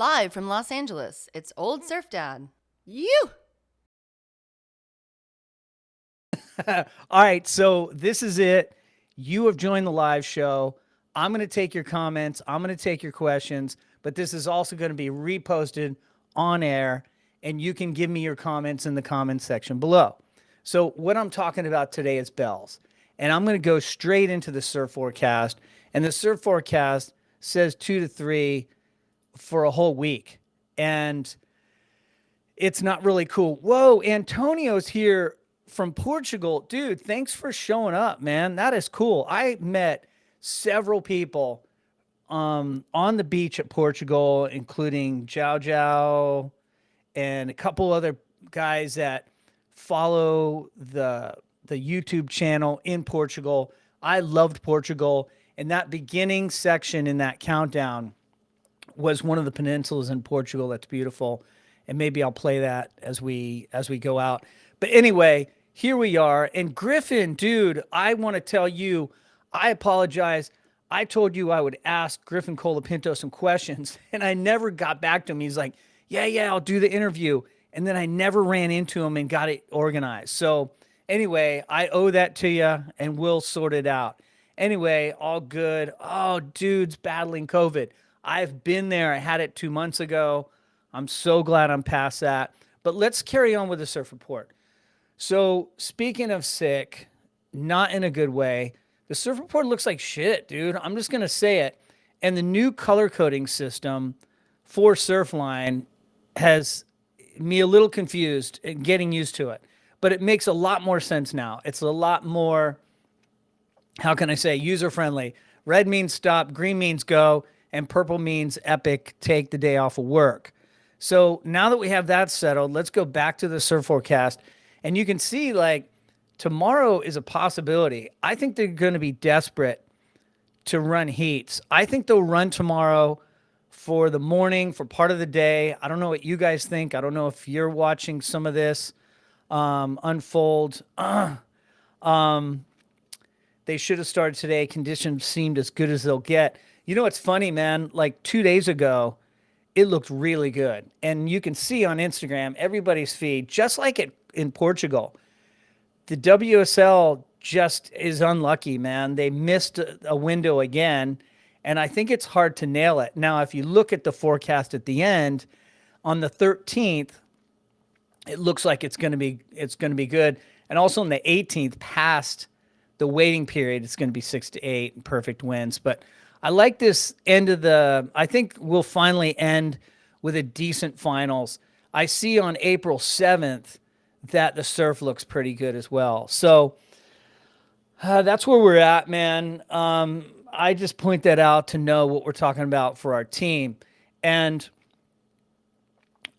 Live from Los Angeles, it's Old Surf Dad. You! All right, so this is it. You have joined the live show. I'm going to take your comments, I'm going to take your questions, but this is also going to be reposted on air, and you can give me your comments in the comments section below. So, what I'm talking about today is bells, and I'm going to go straight into the surf forecast. And the surf forecast says 2 to 3 for a whole week. And it's not really cool. Whoa, Antonio's here from Portugal. Dude, thanks for showing up, man. That is cool. I met several people on the beach at Portugal, including Jow Jow and a couple other guys that follow the YouTube channel in Portugal. I loved Portugal. And that beginning section in that countdown was one of the peninsulas in Portugal that's beautiful, and maybe I'll play that as we go out. But anyway, here we are. And Griffin, dude, I want to tell you, I apologize. I told you I would ask Griffin Colapinto some questions, and I never got back to him. He's like, yeah, I'll do the interview. And then I never ran into him and got it organized. So anyway, I owe that to you, and we'll sort it out. Anyway, all good. Oh, dude's battling COVID. I've been there. I had it 2 months ago. I'm so glad I'm past that. But let's carry on with the surf report. So, speaking of sick, not in a good way, the surf report looks like shit, dude. I'm just going to say it. And the new color coding system for Surfline has me a little confused and getting used to it. But it makes a lot more sense now. It's a lot more, how can I say, user friendly. Red means stop, green means go, and purple means epic, take the day off of work. So now that we have that settled, let's go back to the surf forecast. And you can see, like, tomorrow is a possibility. I think they're going to be desperate to run heats. I think they'll run tomorrow for the morning, for part of the day. I don't know what you guys think. I don't know if you're watching some of this unfold. They should have started today. Conditions seemed as good as they'll get. You know what's funny, man? Like 2 days ago, it looked really good. And you can see on Instagram, everybody's feed, just like it in Portugal, the WSL just is unlucky, man. They missed a window again, and I think it's hard to nail it. Now, if you look at the forecast at the end, on the 13th, it looks like it's going to be good. And also on the 18th, past the waiting period, it's going to be 6 to 8 perfect winds. But I like this end of I think we'll finally end with a decent finals. I see on April 7th that the surf looks pretty good as well. So that's where we're at, man. I just point that out to know what we're talking about for our team. And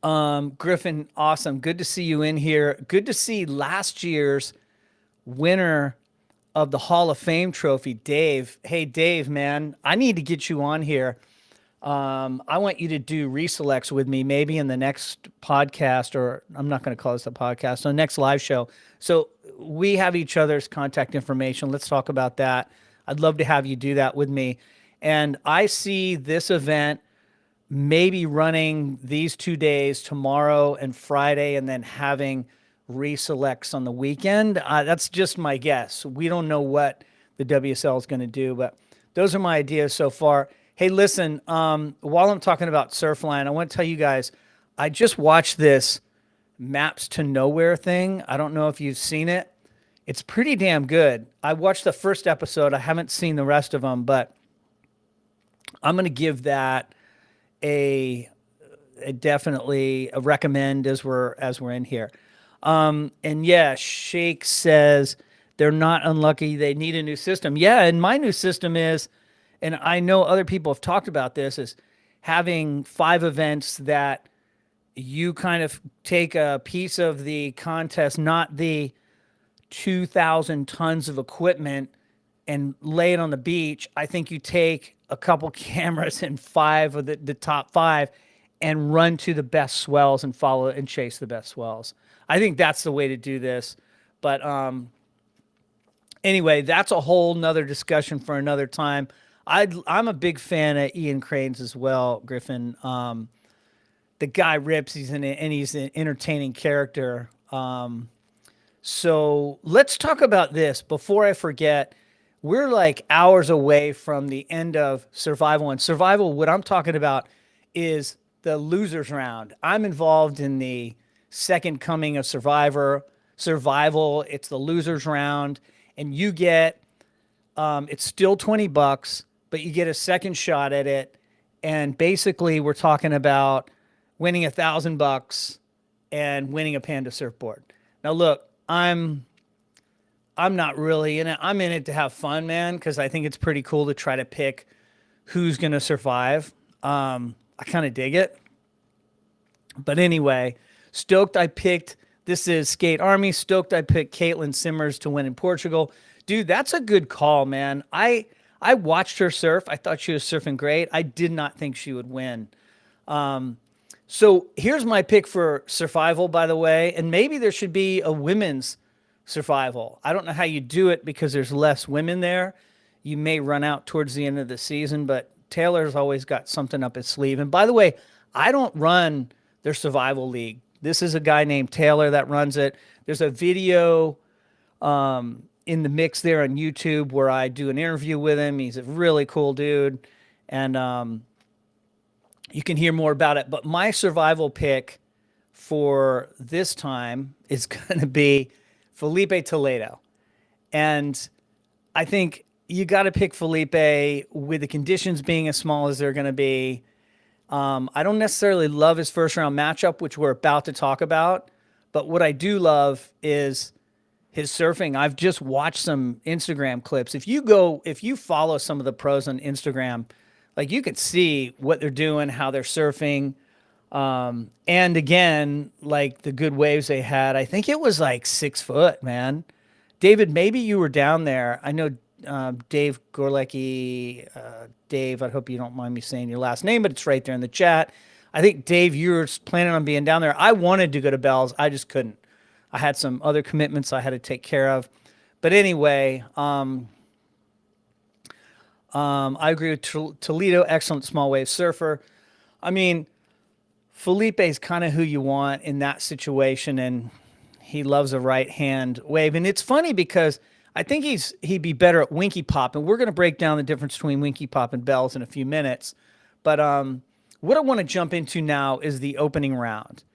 Griffin, awesome. Good to see you in here. Good to see last year's winner of the Hall of Fame trophy, Dave. Hey, Dave, man, I need to get you on here. I want you to do reselects with me, maybe in the next podcast, or I'm not going to call this a podcast, on the next live show. So we have each other's contact information. Let's talk about that. I'd love to have you do that with me. And I see this event maybe running these 2 days, tomorrow and Friday, and then having reselects on the weekend. That's just my guess. We don't know what the WSL is going to do, but those are my ideas so far. Hey, listen, while I'm talking about Surfline, I want to tell you guys, I just watched this Maps to Nowhere thing. I don't know if you've seen it. It's pretty damn good. I watched the first episode. I haven't seen the rest of them, but I'm going to give that a definitely a recommend as we're in here. And yeah, Shake says they're not unlucky. They need a new system. Yeah, and my new system is, and I know other people have talked about this, is having 5 events that you kind of take a piece of the contest, not the 2,000 tons of equipment, and lay it on the beach. I think you take a couple cameras and 5 of the top 5 and run to the best swells and follow and chase the best swells. I think that's the way to do this. But anyway, that's a whole nother discussion for another time. I'm a big fan of Ian Crane's as well, Griffin. the guy rips. And he's an entertaining character. So let's talk about this before I forget. We're like hours away from the end of Survival. And Survival, what I'm talking about is the losers round. I'm involved in the second coming of Survival. It's the losers round, and you get it's still $20, but you get a second shot at it. And basically, we're talking about winning $1,000 and winning a Panda surfboard. Now, look, I'm not really in it. I'm in it to have fun, man, because I think it's pretty cool to try to pick who's gonna survive. I kind of dig it. But anyway, stoked I picked. This is Skate Army. Stoked I picked Caitlin Simmers to win in Portugal. Dude, that's a good call, man. I watched her surf. I thought she was surfing great. I did not think she would win. So here's my pick for Survival, by the way, and maybe there should be a women's Survival. I don't know how you do it because there's less women there. You may run out towards the end of the season, but Taylor's always got something up his sleeve. And by the way, I don't run their Survival League. This is a guy named Taylor that runs it. There's a video in the mix there on YouTube where I do an interview with him. He's a really cool dude. And you can hear more about it. But my survival pick for this time is going to be Felipe Toledo. And I think you got to pick Felipe with the conditions being as small as they're going to be. I don't necessarily love his first round matchup, which we're about to talk about. But what I do love is his surfing. I've just watched some Instagram clips. If you follow some of the pros on Instagram, like you could see what they're doing, how they're surfing. And again, like the good waves they had, I think it was like 6 foot, man. David, maybe you were down there. I know Dave Gorlecki, Dave, I hope you don't mind me saying your last name, but it's right there in the chat. I think, Dave, you were planning on being down there. I wanted to go to Bell's. I just couldn't. I had some other commitments I had to take care of. But anyway, I agree with Toledo, excellent small wave surfer. I mean, Felipe's kind of who you want in that situation, and he loves a right hand wave. And it's funny because I think he'd be better at Winky Pop, and we're going to break down the difference between Winky Pop and Bells in a few minutes. But what I want to jump into now is the opening round.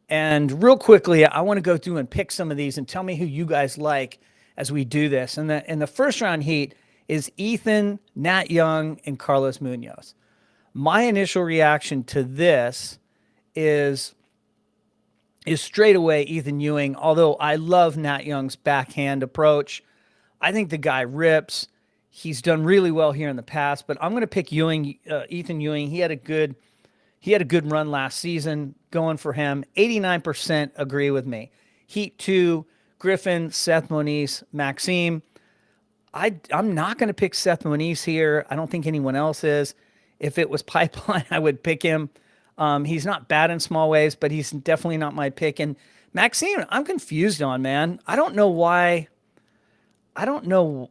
And real quickly, I want to go through and pick some of these and tell me who you guys like as we do this. And the first round heat is Ethan, Nat Young, and Carlos Munoz. My initial reaction to this is straight away Ethan Ewing, although I love Nat Young's backhand approach. I think the guy rips. He's done really well here in the past, but I'm going to pick Ethan Ewing. He had a good run last season going for him. 89% agree with me. Heat 2, Griffin, Seth Moniz, Maxime. I'm not going to pick Seth Moniz here. I don't think anyone else is. If it was Pipeline, I would pick him. He's not bad in small waves, but he's definitely not my pick. And Maxime, I'm confused on, man. I don't know why. I don't know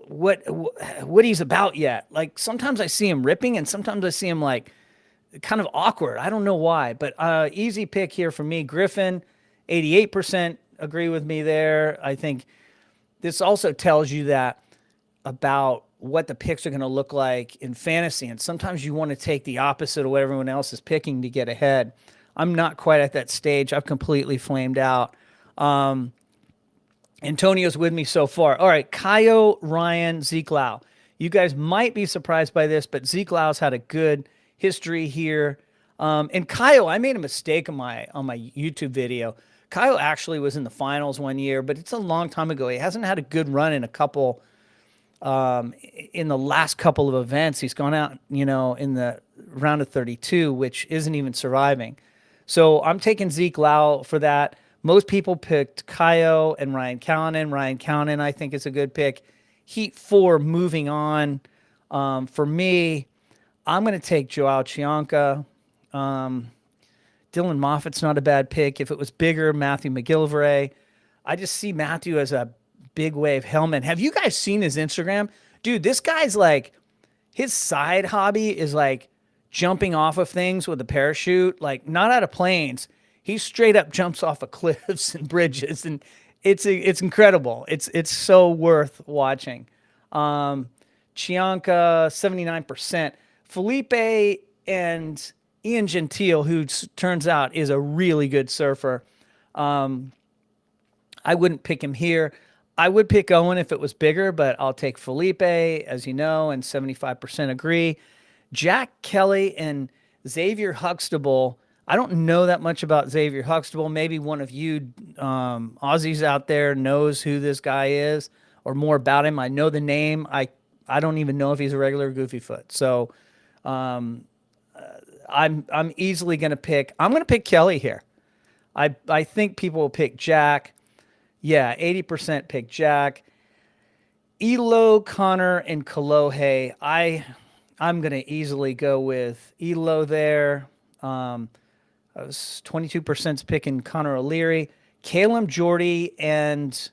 what he's about yet. Like sometimes I see him ripping and sometimes I see him like kind of awkward. I don't know why, but easy pick here for me. Griffin, 88% agree with me there. I think this also tells you that about what the picks are going to look like in fantasy. And sometimes you want to take the opposite of what everyone else is picking to get ahead. I'm not quite at that stage. I've completely flamed out. Antonio's with me so far. All right, Kaio, Ryan, Zeke Lau. You guys might be surprised by this, but Zeke Lau's had a good history here. And Kaio, I made a mistake on my YouTube video. Kaio actually was in the finals one year, but it's a long time ago. He hasn't had a good run in in the last couple of events. He's gone out, in the round of 32, which isn't even surviving. So I'm taking Zeke Lau for that. Most people picked Kaio and Ryan Callanan. Ryan Callanan, I think, is a good pick. Heat 4, moving on. For me, I'm going to take Joao Chianca. Dylan Moffat's not a bad pick. If it was bigger, Matthew McGillivray. I just see Matthew as a big wave helmet. Have you guys seen his Instagram? Dude, this guy's like, his side hobby is like jumping off of things with a parachute, like not out of planes. He straight up jumps off of cliffs and bridges, and it's incredible. It's so worth watching. Um, Chianca 79%. Felipe and Ian Gentile, who turns out is a really good surfer. Um, I wouldn't pick him here. I would pick Owen if it was bigger, but I'll take Felipe, as you know, and 75% agree. Jack Kelly and Xavier Huxtable. I don't know that much about Xavier Huxtable. Maybe one of you Aussies out there knows who this guy is or more about him. I know the name. I don't even know if he's a regular Goofy Foot. So um, I'm easily going to pick. I'm going to pick Kelly here. I think people will pick Jack. Yeah, 80% pick Jack. Elo, Connor, and Kolohe. I'm gonna easily go with Elo there. I was 22% picking Connor O'Leary, Caleb Jordy, and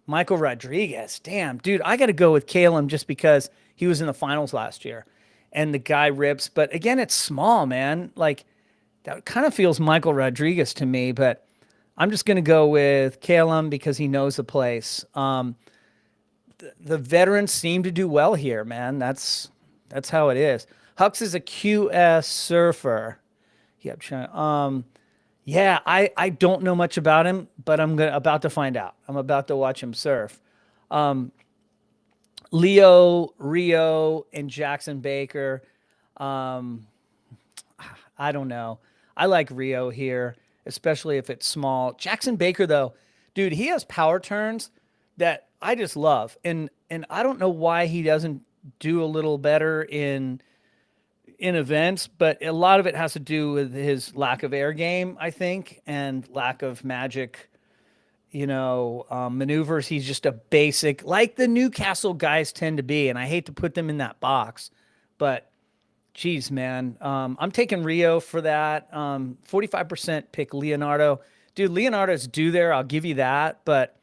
Michael Rodriguez. Damn, dude, I got to go with Caleb just because he was in the finals last year, and the guy rips. But again, it's small, man. Like that kind of feels Michael Rodriguez to me, but I'm just gonna go with Caleb because he knows the place. The veterans seem to do well here, man. That's how it is. Hux is a QS surfer. Yep. Yeah, I don't know much about him, but about to find out. I'm about to watch him surf. Um, Leo, Rio, and Jackson Baker. Um, I don't know. I like Rio here, especially if it's small. Jackson Baker, though, dude, he has power turns that I just love, and I don't know why he doesn't do a little better in events, but a lot of it has to do with his lack of air game, I think, and lack of magic, maneuvers. He's just a basic, like the Newcastle guys tend to be, and I hate to put them in that box, but geez, man, I'm taking Rio for that. 45% pick Leonardo. Dude, Leonardo's due there. I'll give you that, but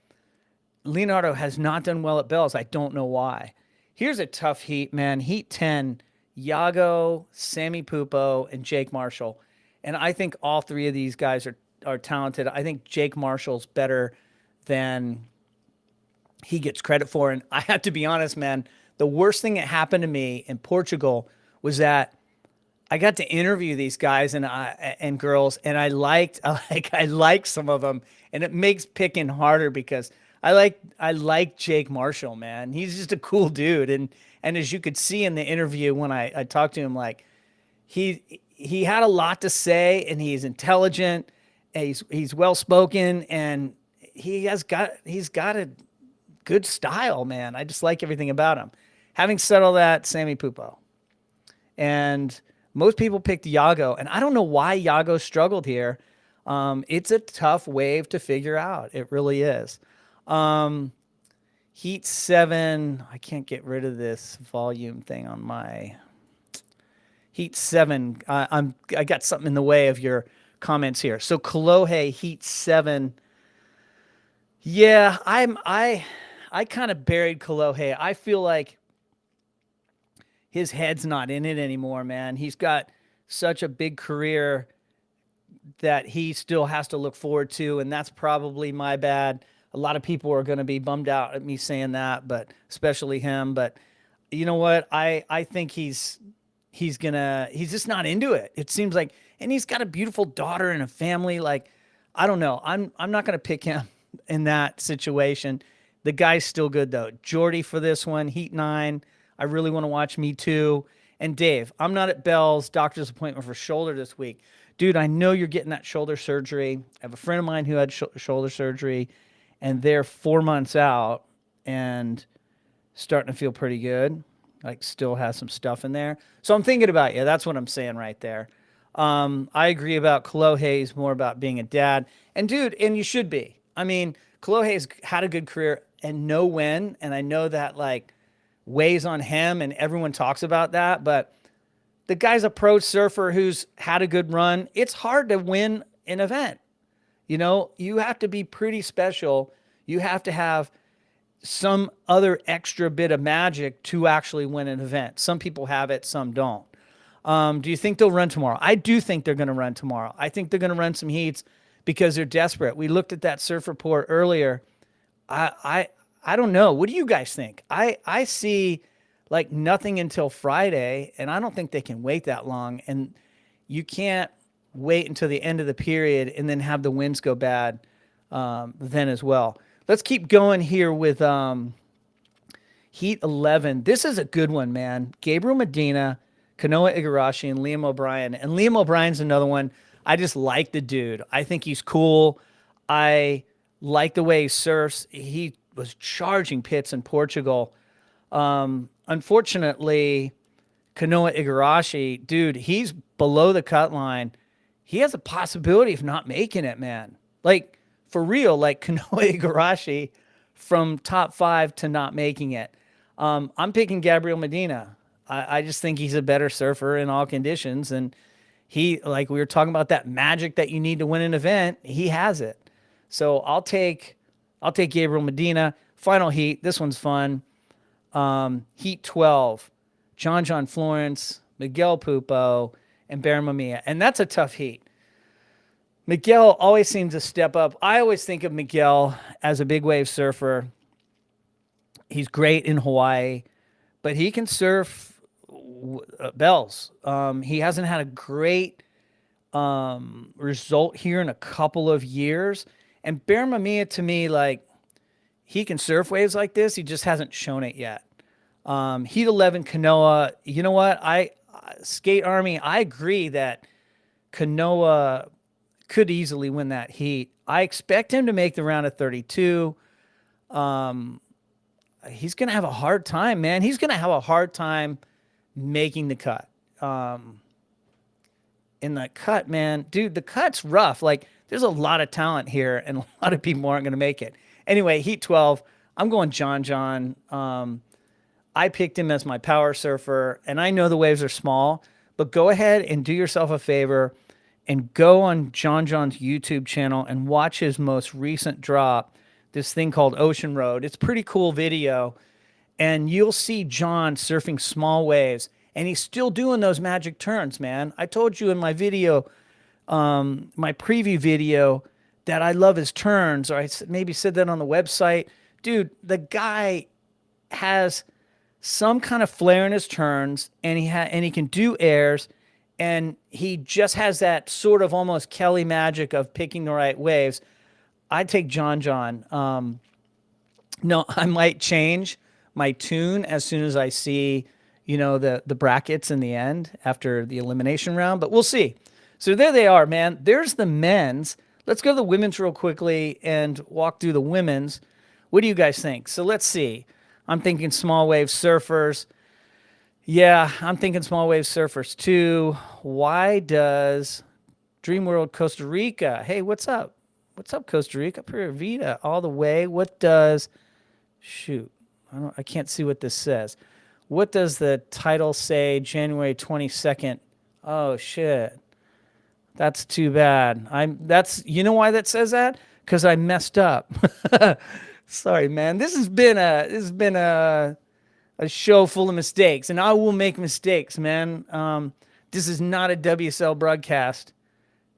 Leonardo has not done well at Bells. I don't know why. Here's a tough heat, man. Heat 10, Yago, Sammy Pupo, and Jake Marshall. And I think all three of these guys are talented. I think Jake Marshall's better than he gets credit for. And I have to be honest, man, the worst thing that happened to me in Portugal was that I got to interview these guys and girls, and I liked some of them, and it makes picking harder because I like Jake Marshall, man. He's just a cool dude, and as you could see in the interview when I talked to him, like he had a lot to say, and he's intelligent, and he's well spoken, and he's got a good style, man. I just like everything about him. Having said all that, Sammy Pupo. And most people picked Yago, and I don't know why Yago struggled here. It's a tough wave to figure out. It really is. Um, Heat 7. I can't get rid of this volume thing on my Heat 7. I got something in the way of your comments here. So Kolohe Heat 7. Yeah, I kind of buried Kolohe. I feel like his head's not in it anymore, man. He's got such a big career that he still has to look forward to, and that's probably my bad. A lot of people are going to be bummed out at me saying that, but especially him. But you know what? I think he's just not into it. It seems like, and he's got a beautiful daughter and a family. Like, I don't know. I'm not going to pick him in that situation. The guy's still good though. Jordy for this one, Heat 9. I really want to watch Me Too. And Dave, I'm not at Bell's doctor's appointment for shoulder this week. Dude, I know you're getting that shoulder surgery. I have a friend of mine who had shoulder surgery, and they're 4 months out and starting to feel pretty good. Like, still has some stuff in there. So I'm thinking about you. That's what I'm saying right there. I agree about Kolohe's more about being a dad. And dude, and you should be. I mean, Kolohe's had a good career and know when, and I know that like weighs on him and everyone talks about that, but the guy's a pro surfer who's had a good run. It's hard to win an event. You have to be pretty special. You have to have some other extra bit of magic to actually win an event. Some people have it, some don't. Do you think they'll run tomorrow? I do think they're going to run tomorrow. I think they're going to run some heats because they're desperate. We looked at that surf report earlier. I I I don't know. What do you guys think? I see like nothing until Friday, and I don't think they can wait that long. And you can't wait until the end of the period and then have the winds go bad then as well. Let's keep going here with Heat 11. This is a good one, man. Gabriel Medina, Kanoa Igarashi, and Liam O'Brien. And Liam O'Brien's another one. I just like the dude. I think he's cool. I like the way he surfs. He was charging pits in Portugal. Unfortunately, Kanoa Igarashi, dude, he's below the cut line. He has a possibility of not making it, man. Like, for real, like Kanoa Igarashi from top five to not making it. I'm picking Gabriel Medina. I just think he's a better surfer in all conditions. And he, like we were talking about that magic that you need to win an event, he has it. So I'll take Gabriel Medina. Final heat. This one's fun. Heat 12. John Florence, Miguel Pupo, and Bear Mamiya. And that's a tough heat. Miguel always seems to step up. I always think of Miguel as a big wave surfer. He's great in Hawaii, but he can surf bells. He hasn't had a great result here in a couple of years. And Bear Mamiya, to me, like, he can surf waves like this. He just hasn't shown it yet. Heat 11, Kanoa. You know what? Skate Army, I agree that Kanoa could easily win that heat. I expect him to make the round of 32. He's going to have a hard time, man. He's going to have a hard time making the cut. In the cut, man, dude, the cut's rough. Like, there's a lot of talent here, and a lot of people aren't going to make it. Anyway, Heat 12, I'm going John. I picked him as my power surfer, and I know the waves are small, but go ahead and do yourself a favor and go on John's YouTube channel and watch his most recent drop, this thing called Ocean Road. It's a pretty cool video, and you'll see John surfing small waves, and he's still doing those magic turns, man. I told you in my video, my preview video, that I love his turns, or I maybe said that on the website. Dude, the guy has some kind of flair in his turns, and he can do airs, and he just has that sort of almost Kelly magic of picking the right waves. I'd take John. No, I might change my tune as soon as I see, the brackets in the end after the elimination round, but we'll see. So there they are, man. There's the men's. Let's go to the women's real quickly and walk through the women's. What do you guys think? So let's see. I'm thinking small wave surfers. Yeah, I'm thinking small wave surfers too. Why does Dream World Costa Rica? Hey, what's up? What's up, Costa Rica? Pura Vida, all the way. What does? Shoot, I can't see what this says. What does the title say? January 22nd. Oh shit. That's too bad. You know why that says that? Because I messed up. Sorry, man. This has been a show full of mistakes, and I will make mistakes, man. This is not a WSL broadcast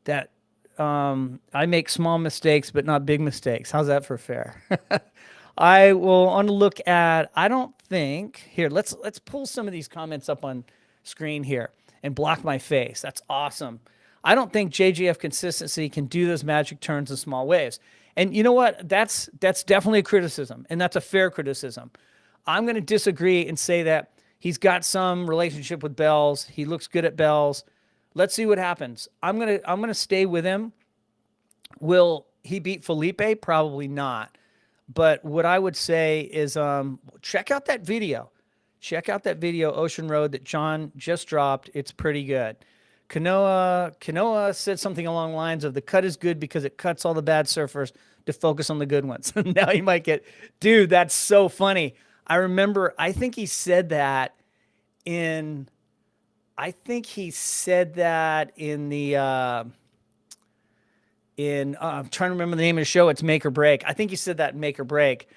that I make small mistakes, but not big mistakes. How's that for fair? I will want to look at. I don't think here. Let's pull some of these comments up on screen here and block my face. That's awesome. I don't think JGF consistency can do those magic turns in small waves. And you know what? That's definitely a criticism, and that's a fair criticism. I'm going to disagree and say that he's got some relationship with bells. He looks good at bells. Let's see what happens. I'm gonna stay with him. Will he beat Felipe? Probably not. But what I would say is check out that video. Check out that video, Ocean Road, that John just dropped. It's pretty good. Kanoa said something along the lines of the cut is good because it cuts all the bad surfers to focus on the good ones. Now you might get, dude, that's so funny. I remember, I think he said that in the, I'm trying to remember the name of the show. It's Make or Break. I think he said that in Make or Break.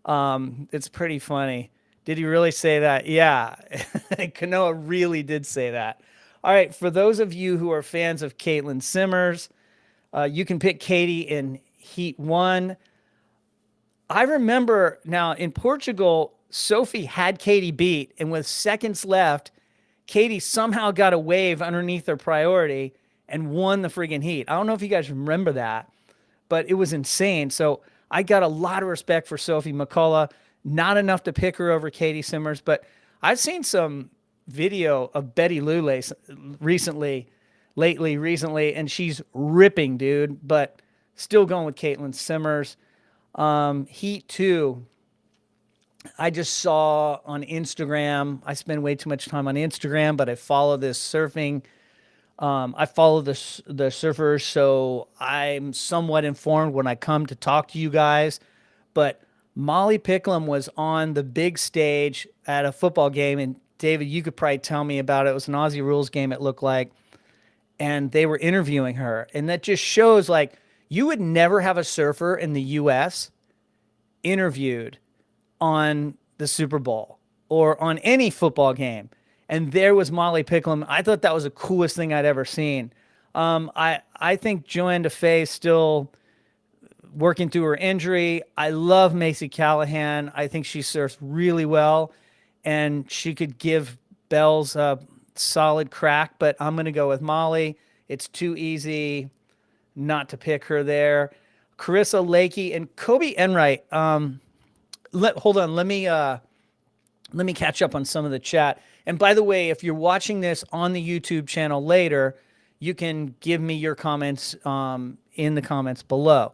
It's pretty funny. Did he really say that? Yeah. Kanoa really did say that. All right, for those of you who are fans of Caitlin Simmers, you can pick Katie in Heat 1. I remember now in Portugal, Sophie had Katie beat, and with seconds left, Katie somehow got a wave underneath her priority and won the friggin' heat. I don't know if you guys remember that, but it was insane. So I got a lot of respect for Sophie McCullough. Not enough to pick her over Katie Simmers, but I've seen some video of Betty Lule recently, and she's ripping, dude. But still going with Caitlin Simmers. Heat 2, I just saw on Instagram. I spend way too much time on Instagram, but I follow this surfing. I follow the surfers, so I'm somewhat informed when I come to talk to you guys. But Molly Picklum was on the big stage at a football game, and David, you could probably tell me about it. It was an Aussie rules game, it looked like, and they were interviewing her, and that just shows like you would never have a surfer in the U.S. interviewed on the Super Bowl or on any football game. And there was Molly Picklum. I thought that was the coolest thing I'd ever seen. I think Joanne DeFay is still working through her injury. I love Macy Callahan. I think she surfs really well, and she could give Bells a solid crack. But I'm going to go with Molly. It's too easy not to pick her there. Carissa Lakey and Kobe Enright. Hold on. Let me catch up on some of the chat. And by the way, if you're watching this on the YouTube channel later, you can give me your comments in the comments below.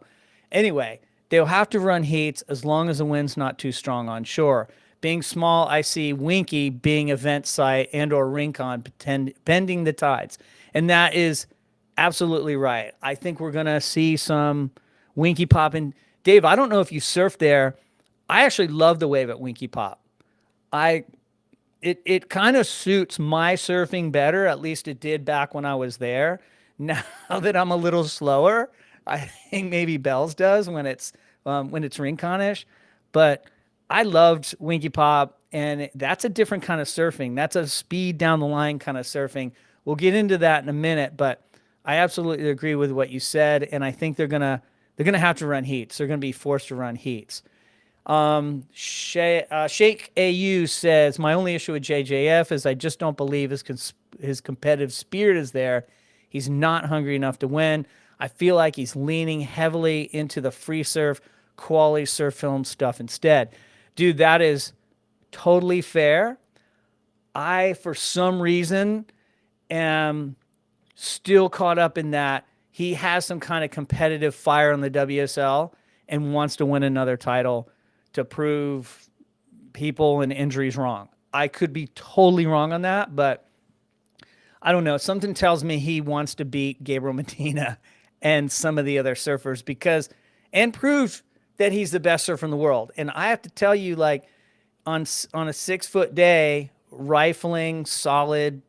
Anyway, they'll have to run heats as long as the wind's not too strong on shore. Being small, I see Winky being event site and or Rincon bending the tides. And that is absolutely right. I think we're going to see some Winky Pop. And Dave, I don't know if you surfed there. I actually love the wave at Winky Pop. It kind of suits my surfing better. At least it did back when I was there. Now that I'm a little slower, I think maybe Bells does when it's Rincon-ish. But I loved Winky Pop, and that's a different kind of surfing. That's a speed down the line kind of surfing. We'll get into that in a minute, but I absolutely agree with what you said, and I think they're gonna have to run heats. They're gonna be forced to run heats. Sheikh AU says, my only issue with JJF is I just don't believe his competitive spirit is there. He's not hungry enough to win. I feel like he's leaning heavily into the free surf, quality surf film stuff instead. Dude, that is totally fair. I, for some reason, am still caught up in that he has some kind of competitive fire on the WSL and wants to win another title to prove people and injuries wrong. I could be totally wrong on that, but I don't know. Something tells me he wants to beat Gabriel Medina and some of the other surfers and prove that he's the best surfer in the world. And I have to tell you, like, on a 6 foot day, rifling solid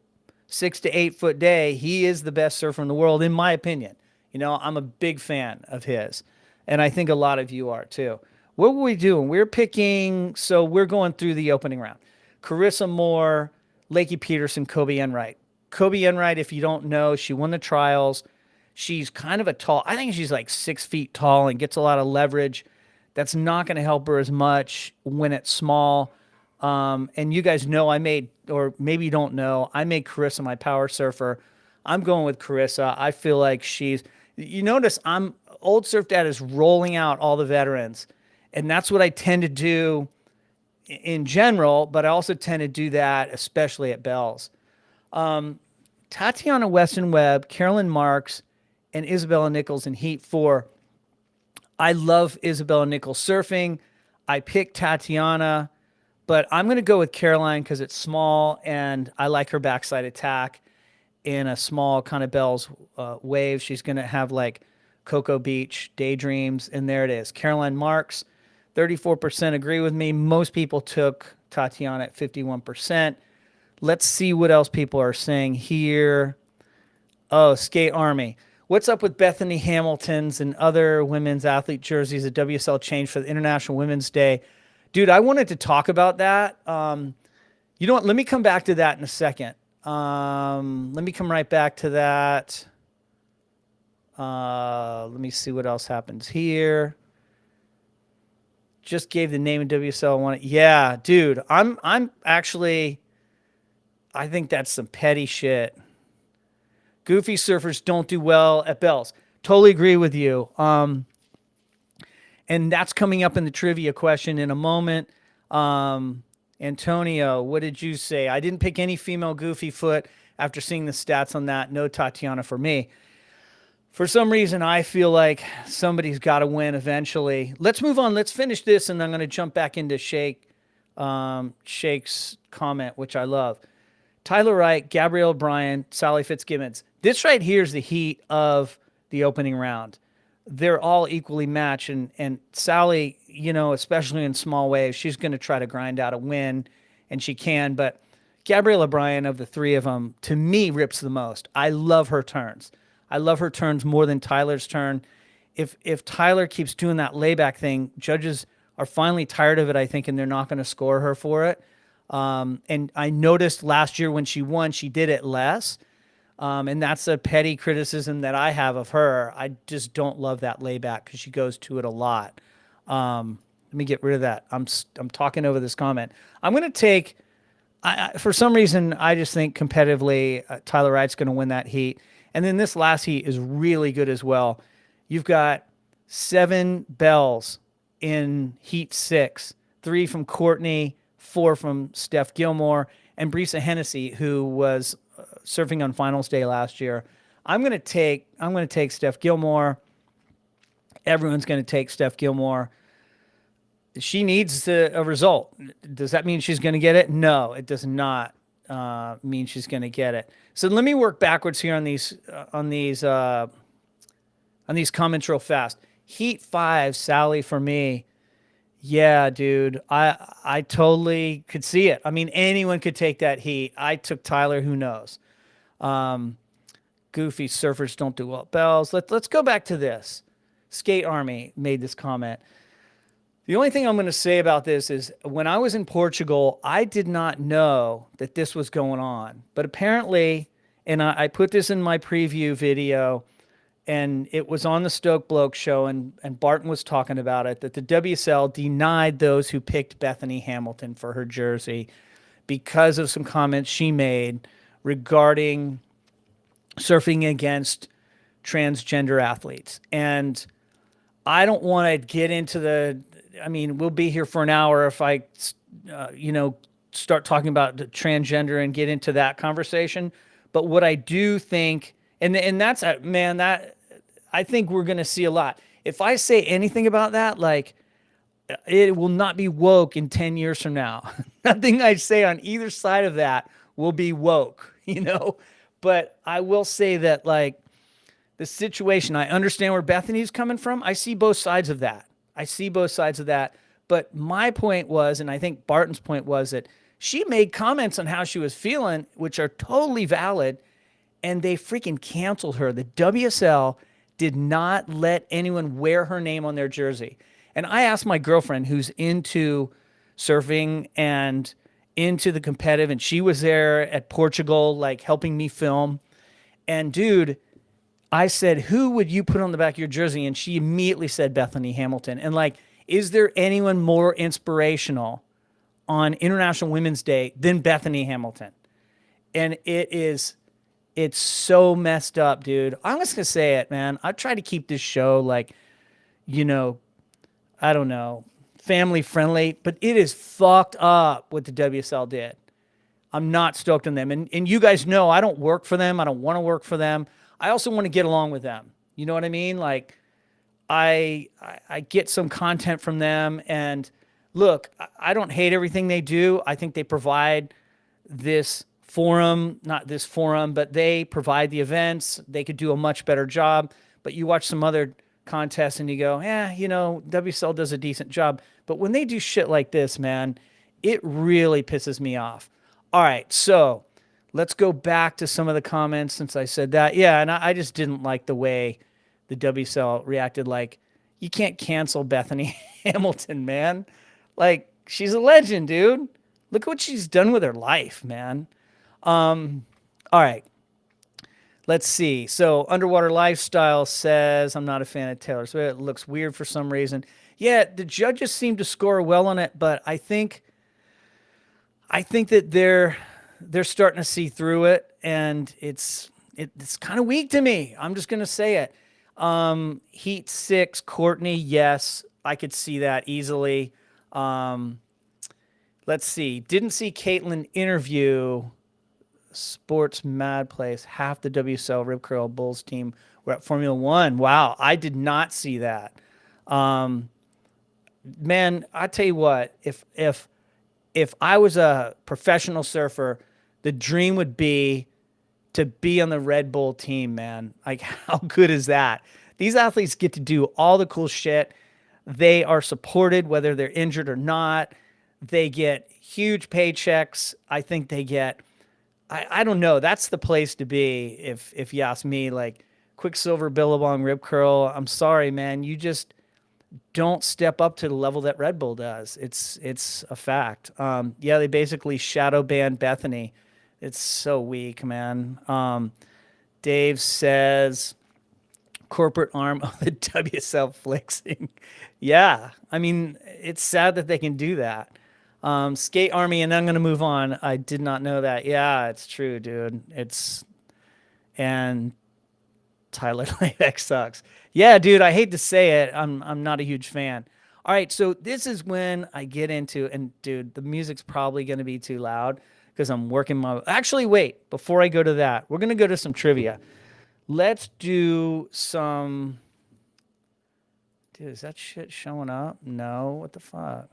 6 to 8 foot day, he is the best surfer in the world, in my opinion. You know, I'm a big fan of his, and I think a lot of you are too. What were we doing? We're going through the opening round. Carissa Moore, Lakey Peterson, Kobe Enright. Kobe Enright, if you don't know, she won the trials. She's kind of I think she's like 6 feet tall and gets a lot of leverage. That's not going to help her as much when it's small. And you guys know or maybe you don't know, I made Carissa my power surfer. I'm going with Carissa. I feel like you notice Old Surf Dad is rolling out all the veterans. And that's what I tend to do in general, but I also tend to do that, especially at Bells. Tatiana Weston Webb, Carolyn Marks, and Isabella Nichols in Heat 4. I love Isabella Nichols surfing. I picked Tatiana, but I'm going to go with Caroline because it's small, and I like her backside attack in a small kind of Bells wave. She's going to have like Cocoa Beach, Daydreams, and there it is. Caroline Marks. 34% agree with me. Most people took Tatiana at 51%. Let's see what else people are saying here. Oh, Skate Army. What's up with Bethany Hamilton's and other women's athlete jerseys at WSL changed for the International Women's Day? Dude, I wanted to talk about that. You know what? Let me come back to that in a second. Let me come right back to that. Let me see what else happens here. Just gave the name of WSL. Want it? Yeah, dude. I'm actually. I think that's some petty shit. Goofy surfers don't do well at bells. Totally agree with you. And that's coming up in the trivia question in a moment. Um, Antonio, what did you say? I didn't pick any female goofy foot after seeing the stats on that. No Tatiana for me. For some reason, I feel like somebody's got to win eventually. Let's move on. Let's finish this, and I'm going to jump back into Shake's comment, which I love. Tyler Wright, Gabrielle Bryan, Sally Fitzgibbons. This right here is the heat of the opening round. They're all equally matched, and Sally, especially in small waves, she's going to try to grind out a win, and she can. But Gabrielle Bryan, of the three of them, to me, rips the most. I love her turns. I love her turns more than Tyler's turn. If Tyler keeps doing that layback thing, judges are finally tired of it, I think, and they're not going to score her for it. And I noticed last year when she won, she did it less. And that's a petty criticism that I have of her. I just don't love that layback because she goes to it a lot. Let me get rid of that. I'm talking over this comment. I'm going to take, for some reason, I just think competitively, Tyler Wright's going to win that heat. And then this last heat is really good as well. You've got 7 bells in heat 6, 3 from Courtney, 4 from Steph Gilmore, and Brisa Hennessy, who was surfing on finals day last year. I'm going to take Steph Gilmore. Everyone's going to take Steph Gilmore. She needs a result. Does that mean she's going to get it? No, it does not mean she's going to get it. So let me work backwards here on these comments real fast. Heat 5, Sally for me. Yeah, dude, I totally could see it. I mean, anyone could take that heat. I took Tyler. Who knows? Goofy surfers don't do well at bells. Let's go back to this. Skate Army made this comment. The only thing I'm going to say about this is when I was in Portugal, I did not know that this was going on. But apparently, and I put this in my preview video, and it was on the Stoke Bloke show, and Barton was talking about it, that the WSL denied those who picked Bethany Hamilton for her jersey because of some comments she made regarding surfing against transgender athletes. And I don't want to get into we'll be here for an hour if I, start talking about transgender and get into that conversation. But what I do think, and that's, man, that I think we're going to see a lot. If I say anything about that, like, it will not be woke in 10 years from now. Nothing I say on either side of that will be woke, But I will say that, like, the situation, I understand where Bethany's coming from. I see both sides of that. But my point was, and I think Barton's point was, that she made comments on how she was feeling, which are totally valid, and they freaking canceled her. The WSL did not let anyone wear her name on their jersey. And I asked my girlfriend, who's into surfing and into the competitive, and she was there at Portugal, like, helping me film. And dude, I said, who would you put on the back of your jersey? And she immediately said Bethany Hamilton. And, like, is there anyone more inspirational on International Women's Day than Bethany Hamilton? And it's so messed up, dude. I'm just going to say it, man. I try to keep this show, like, I don't know, family friendly, but it is fucked up what the WSL did. I'm not stoked on them. And you guys know I don't work for them. I don't want to work for them. I also want to get along with them. You know what I mean? Like, I get some content from them, and look, I don't hate everything they do. I think they provide this forum, not this forum, but they provide the events. They could do a much better job. But you watch some other contests and you go, WSL does a decent job. But when they do shit like this, man, it really pisses me off. All right, so let's go back to some of the comments since I said that. Yeah, and I just didn't like the way the WSL reacted. Like, you can't cancel Bethany Hamilton, man. Like, she's a legend, dude. Look what she's done with her life, man. All right. Let's see. So, Underwater Lifestyle says, I'm not a fan of Taylor Swift. It looks weird for some reason. Yeah, the judges seem to score well on it, but I think that they're starting to see through it, and it's kind of weak to me. I'm just gonna say it. Heat six, Courtney, yes, I could see that easily. Um, let's see. Didn't see Caitlin interview Sports Mad Place. Half the WSL Rip Curl Bulls team were at Formula One. Wow, I did not see that. Um, man, I tell you what, if I was a professional surfer, the dream would be to be on the Red Bull team, man. Like, how good is that? These athletes get to do all the cool shit. They are supported whether they're injured or not. They get huge paychecks. I think they get, I don't know. That's the place to be if you ask me. Like, Quicksilver, Billabong, Rip Curl. I'm sorry, man. You just don't step up to the level that Red Bull does. It's a fact. Yeah, they basically shadow banned Bethany. It's so weak, man. Dave says corporate arm of the WSL flexing. Yeah, I mean it's sad that they can do that. Skate Army, and I'm gonna move on. I did not know that. Yeah, it's true, dude. It's and Tyler Laybeck sucks. Yeah, dude, I hate to say it. I'm not a huge fan. All right, so this is when I get into, and dude, the music's probably gonna be too loud because I'm working my. Actually, wait. Before I go to that, we're gonna go to some trivia. Let's do some. Dude, is that shit showing up? No. What the fuck?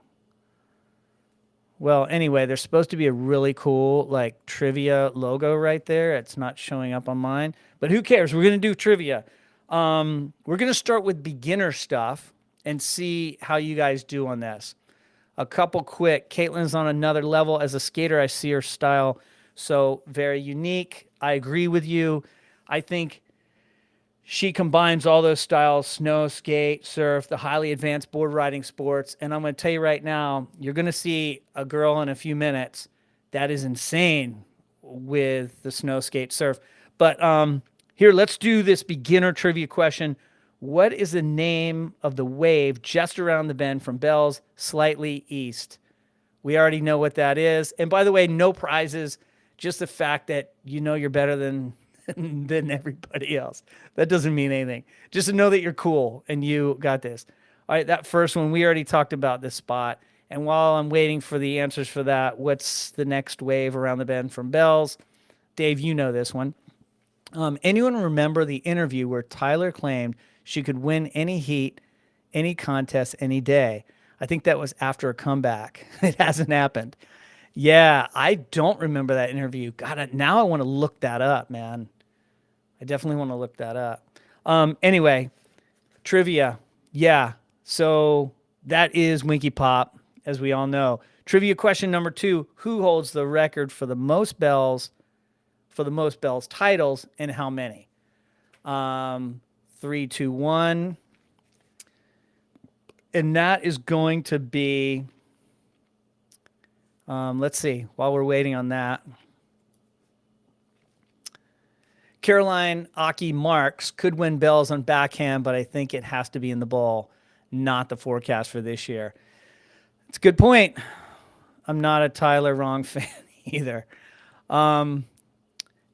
Well, anyway, there's supposed to be a really cool like trivia logo right there. It's not showing up on mine, but who cares? We're gonna do trivia. We're gonna start with beginner stuff and see how you guys do on this. A couple quick. Caitlin's on another level as a skater. I see her style so very unique. I agree with you. I think she combines all those styles: snow, skate, surf, the highly advanced board riding sports. And I'm going to tell you right now, you're going to see a girl in a few minutes that is insane with the snow, skate, surf. But here, let's do this beginner trivia question. What is the name of the wave just around the bend from Bell's slightly east? We already know what that is. And by the way, no prizes, just the fact that you know you're better than than everybody else. That doesn't mean anything. Just to know that you're cool and you got this. All right, that first one, we already talked about this spot. And while I'm waiting for the answers for that, what's the next wave around the bend from Bell's? Dave, you know this one. Anyone remember the interview where Tyler claimed she could win any heat, any contest, any day? I think that was after a comeback. It hasn't happened. Yeah, I don't remember that interview. God, now I want to look that up, man. I definitely want to look that up. Anyway, trivia. Yeah, so that is Winky Pop, as we all know. Trivia question number 2: who holds the record for the most bells, titles, and how many? 3, 2, 1. And that is going to be. Let's see. While we're waiting on that. Caroline Aki Marks could win bells on backhand, but I think it has to be in the ball, not the forecast for this year. It's a good point. I'm not a Tyler Wrong fan either.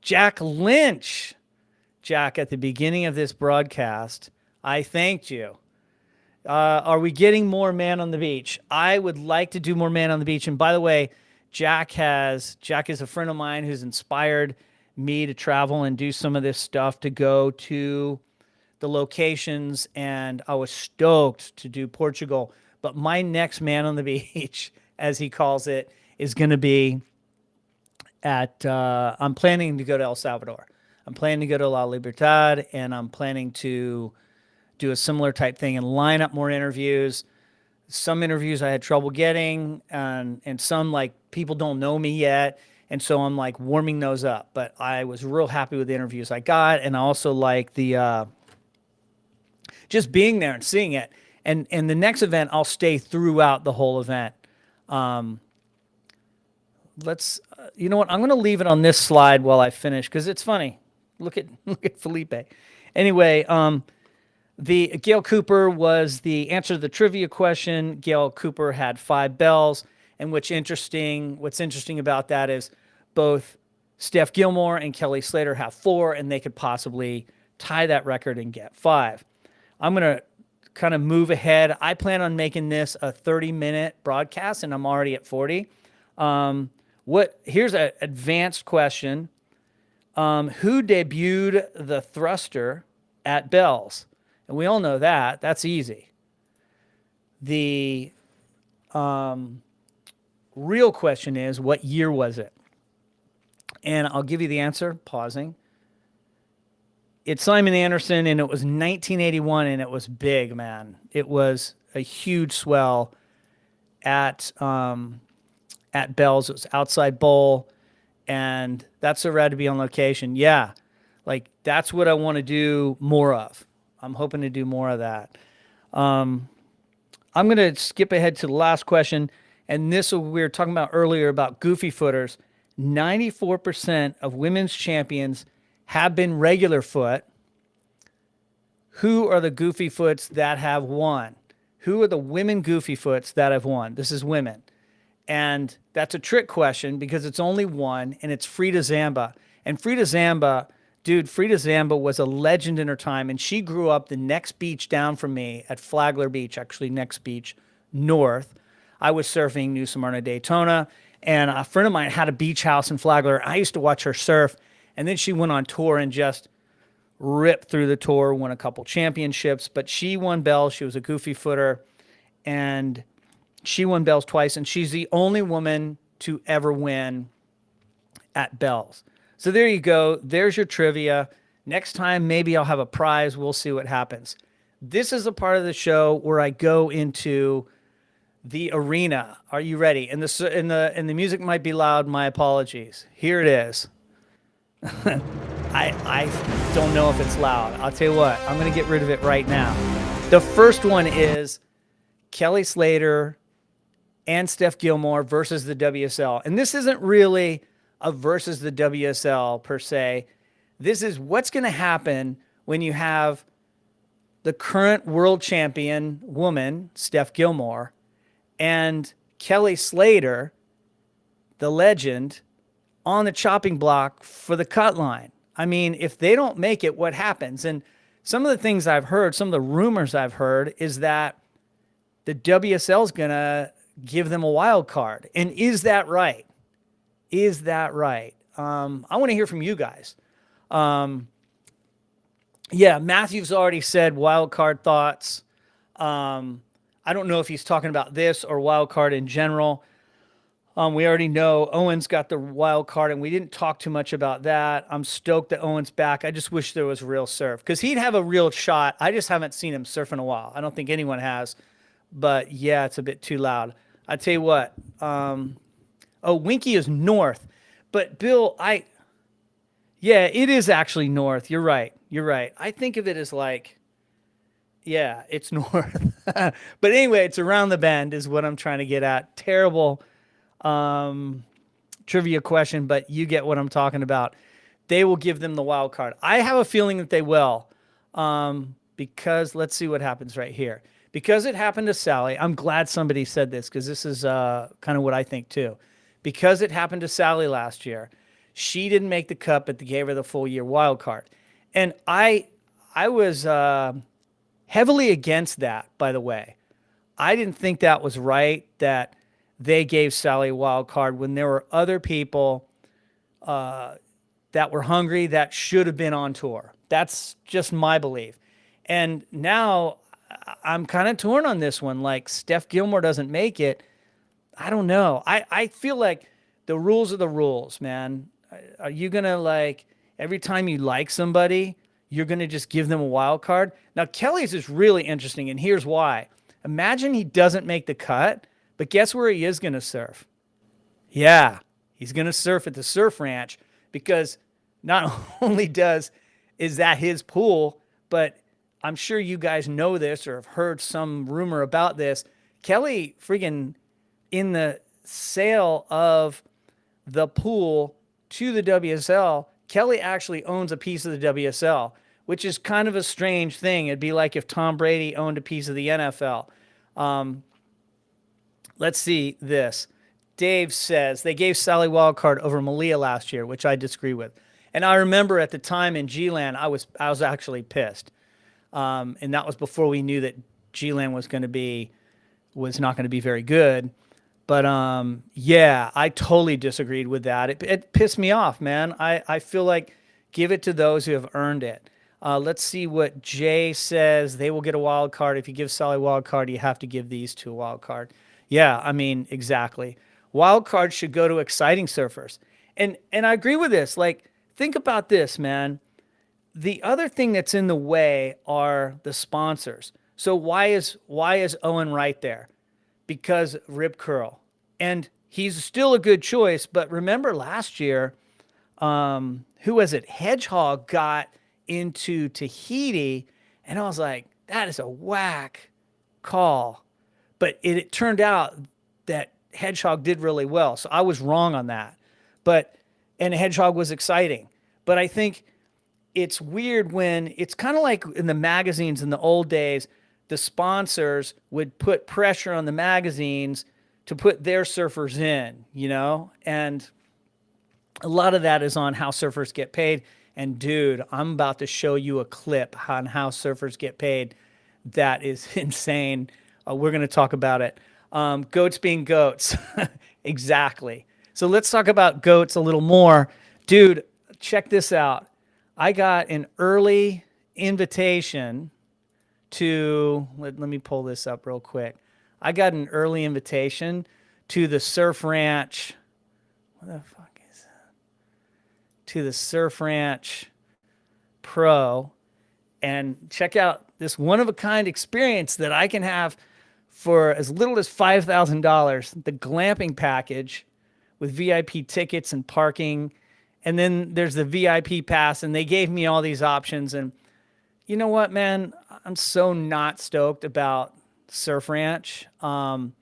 Jack Lynch. Jack, at the beginning of this broadcast, I thanked you. Are we getting more Man on the Beach? I would like to do more Man on the Beach. And by the way, Jack is a friend of mine who's inspired me to travel and do some of this stuff, to go to the locations, and I was stoked to do Portugal. But my next Man on the Beach, as he calls it, is going to be at, I'm planning to go to El Salvador. I'm planning to go to La Libertad, and I'm planning to do a similar type thing and line up more interviews. Some interviews I had trouble getting, and some like people don't know me yet. And so I'm like warming those up, but I was real happy with the interviews I got. And I also like the, just being there and seeing it. And the next event, I'll stay throughout the whole event. let's, you know what? I'm going to leave it on this slide while I finish because it's funny. Look at Felipe. Anyway, the Gail Cooper was the answer to the trivia question. Gail Cooper had 5 bells, and what's interesting about that is both Steph Gilmore and Kelly Slater have 4, and they could possibly tie that record and get 5. I'm gonna kind of move ahead. I plan on making this a 30-minute broadcast, and I'm already at 40. Here's an advanced question. Who debuted the thruster at Bell's? And we all know that. That's easy. The real question is, what year was it? And I'll give you the answer, pausing. It's Simon Anderson, and it was 1981, and it was big, man. It was a huge swell at Bell's. It was outside bowl, and that's so rad to be on location. Yeah, like that's what I want to do more of. I'm hoping to do more of that. I'm going to skip ahead to the last question, and this we were talking about earlier about goofy footers. 94% of women's champions have been regular foot. Who are the goofy foots that have won? Who are the women goofy foots that have won? This is women. And that's a trick question because it's only one, and it's Frida Zamba. And Frida Zamba was a legend in her time, and she grew up the next beach down from me at Flagler Beach, actually next beach north. I was surfing New Smyrna, Daytona, and a friend of mine had a beach house in Flagler. I used to watch her surf, and then she went on tour and just ripped through the tour, won a couple championships, but she won bells. She was a goofy footer, and she won bells twice, and she's the only woman to ever win at bells. So there you go. There's your trivia. Next time, maybe I'll have a prize. We'll see what happens. This is a part of the show where I go into the arena. Are you ready? And the music might be loud. My apologies. Here it is. I don't know if it's loud. I'll tell you what. I'm going to get rid of it right now. The first one is Kelly Slater and Steph Gilmore versus the WSL. And this isn't really a versus the WSL per se. This is what's going to happen when you have the current world champion woman, Steph Gilmore, and Kelly Slater, the legend, on the chopping block for the cut line. I mean, if they don't make it, what happens? And some of the things I've heard, some of the rumors I've heard is that the WSL is going to give them a wild card. And is that right? Is that right? I want to hear from you guys. Yeah, Matthew's already said wild card thoughts. I don't know if he's talking about this or wild card in general. We already know Owen's got the wild card, and we didn't talk too much about that. I'm stoked that Owen's back. I just wish there was real surf because he'd have a real shot. I just haven't seen him surf in a while. I don't think anyone has. But yeah, it's a bit too loud. I tell you what. Winky is north, but Bill, yeah, it is actually north. You're right. I think of it as like, yeah, it's north. But anyway, it's around the bend is what I'm trying to get at. Terrible trivia question, but you get what I'm talking about. They will give them the wild card. I have a feeling that they will, because let's see what happens right here. Because it happened to Sally, I'm glad somebody said this because this is kind of what I think too. Because it happened to Sally last year, she didn't make the cut, but they gave her the full year wild card. And I was heavily against that, by the way. I didn't think that was right, that they gave Sally a wild card when there were other people that were hungry that should have been on tour. That's just my belief. And now I'm kind of torn on this one. Like, Steph Gilmore doesn't make it. I don't know. I feel like the rules are the rules, man. Are you going to, like, every time you like somebody, you're going to just give them a wild card? Now, Kelly's is really interesting, and here's why. Imagine he doesn't make the cut, but guess where he is going to surf? Yeah, he's going to surf at the surf ranch because not only is that his pool, but I'm sure you guys know this or have heard some rumor about this. Kelly friggin' in the sale of the pool to the WSL, Kelly actually owns a piece of the WSL, which is kind of a strange thing. It'd be like if Tom Brady owned a piece of the NFL. Um, let's see this. Dave says they gave Sally Wildcard over Malia last year, which I disagree with. And I remember at the time in G-Land, I was actually pissed, and that was before we knew that G-Land was not going to be very good. But yeah, I totally disagreed with that. It pissed me off, man. I feel like give it to those who have earned it. Let's see what Jay says. They will get a wild card. If you give Sally a wild card, you have to give these two a wild card. Yeah, I mean, exactly. Wild cards should go to exciting surfers. And I agree with this. Like, think about this, man. The other thing that's in the way are the sponsors. So why is Owen right there? Because Rip Curl. And he's still a good choice, but remember last year, who was it? Hedgehog got into Tahiti, and I was like, that is a whack call. But it turned out that Hedgehog did really well. So I was wrong on that. But and Hedgehog was exciting. But I think it's weird when it's kind of like in the magazines in the old days, the sponsors would put pressure on the magazines to put their surfers in, and a lot of that is on how surfers get paid. And dude, I'm about to show you a clip on how surfers get paid. That is insane. We're going to talk about it. Goats being goats. Exactly. So let's talk about goats a little more. Dude, check this out. I got an early invitation to, let me pull this up real quick. I got an early invitation to the Surf Ranch. What the fuck is that? To the Surf Ranch Pro. And check out this one of a kind experience that I can have for as little as $5,000. The glamping package with VIP tickets and parking. And then there's the VIP pass, and they gave me all these options. And you know what, man? I'm so not stoked about Surf Ranch. And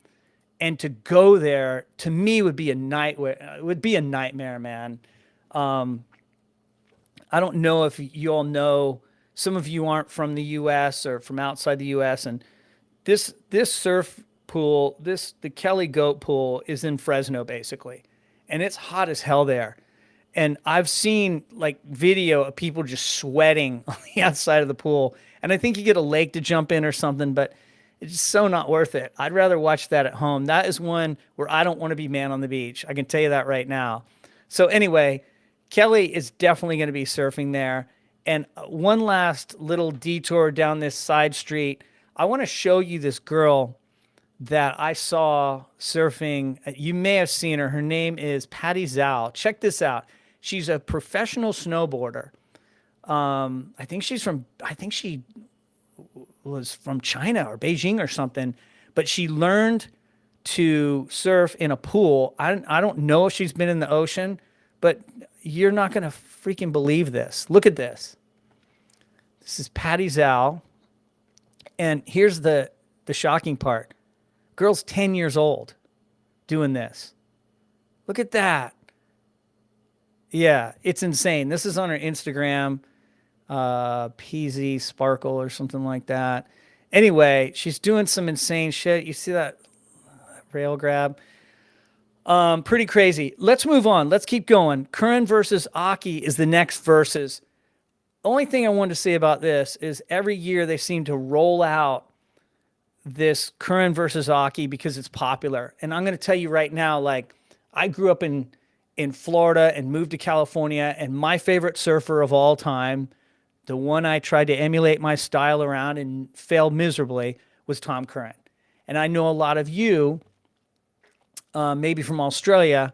to go there to me would be a nightmare, man. I don't know if you all know. Some of you aren't from the U.S. or from outside the U.S. And this surf pool, the Kelly Goat pool, is in Fresno basically, and it's hot as hell there. And I've seen like video of people just sweating on the outside of the pool. And I think you get a lake to jump in or something, but it's just so not worth it. I'd rather watch that at home. That is one where I don't want to be man on the beach. I can tell you that right now. So anyway, Kelly is definitely going to be surfing there. And one last little detour down this side street. I want to show you this girl that I saw surfing. You may have seen her. Her name is Patty Zhao. Check this out. She's a professional snowboarder. I think she was from China or Beijing or something, but she learned to surf in a pool. I don't know if she's been in the ocean, but you're not going to freaking believe this. Look at this. This is Patty Zhao. And here's the shocking part. Girl's 10 years old doing this. Look at that. Yeah, it's insane. This is on her Instagram, PZ Sparkle or something like that. Anyway, she's doing some insane shit. You see that rail grab? Pretty crazy. Let's move on. Let's keep going. Curran versus Aki is the next versus. Only thing I wanted to say about this is every year they seem to roll out this Curran versus Aki because it's popular. And I'm going to tell you right now, like, I grew up in Florida and moved to California, and my favorite surfer of all time, the one I tried to emulate my style around and failed miserably, was Tom Curran. And I know a lot of you, maybe from Australia,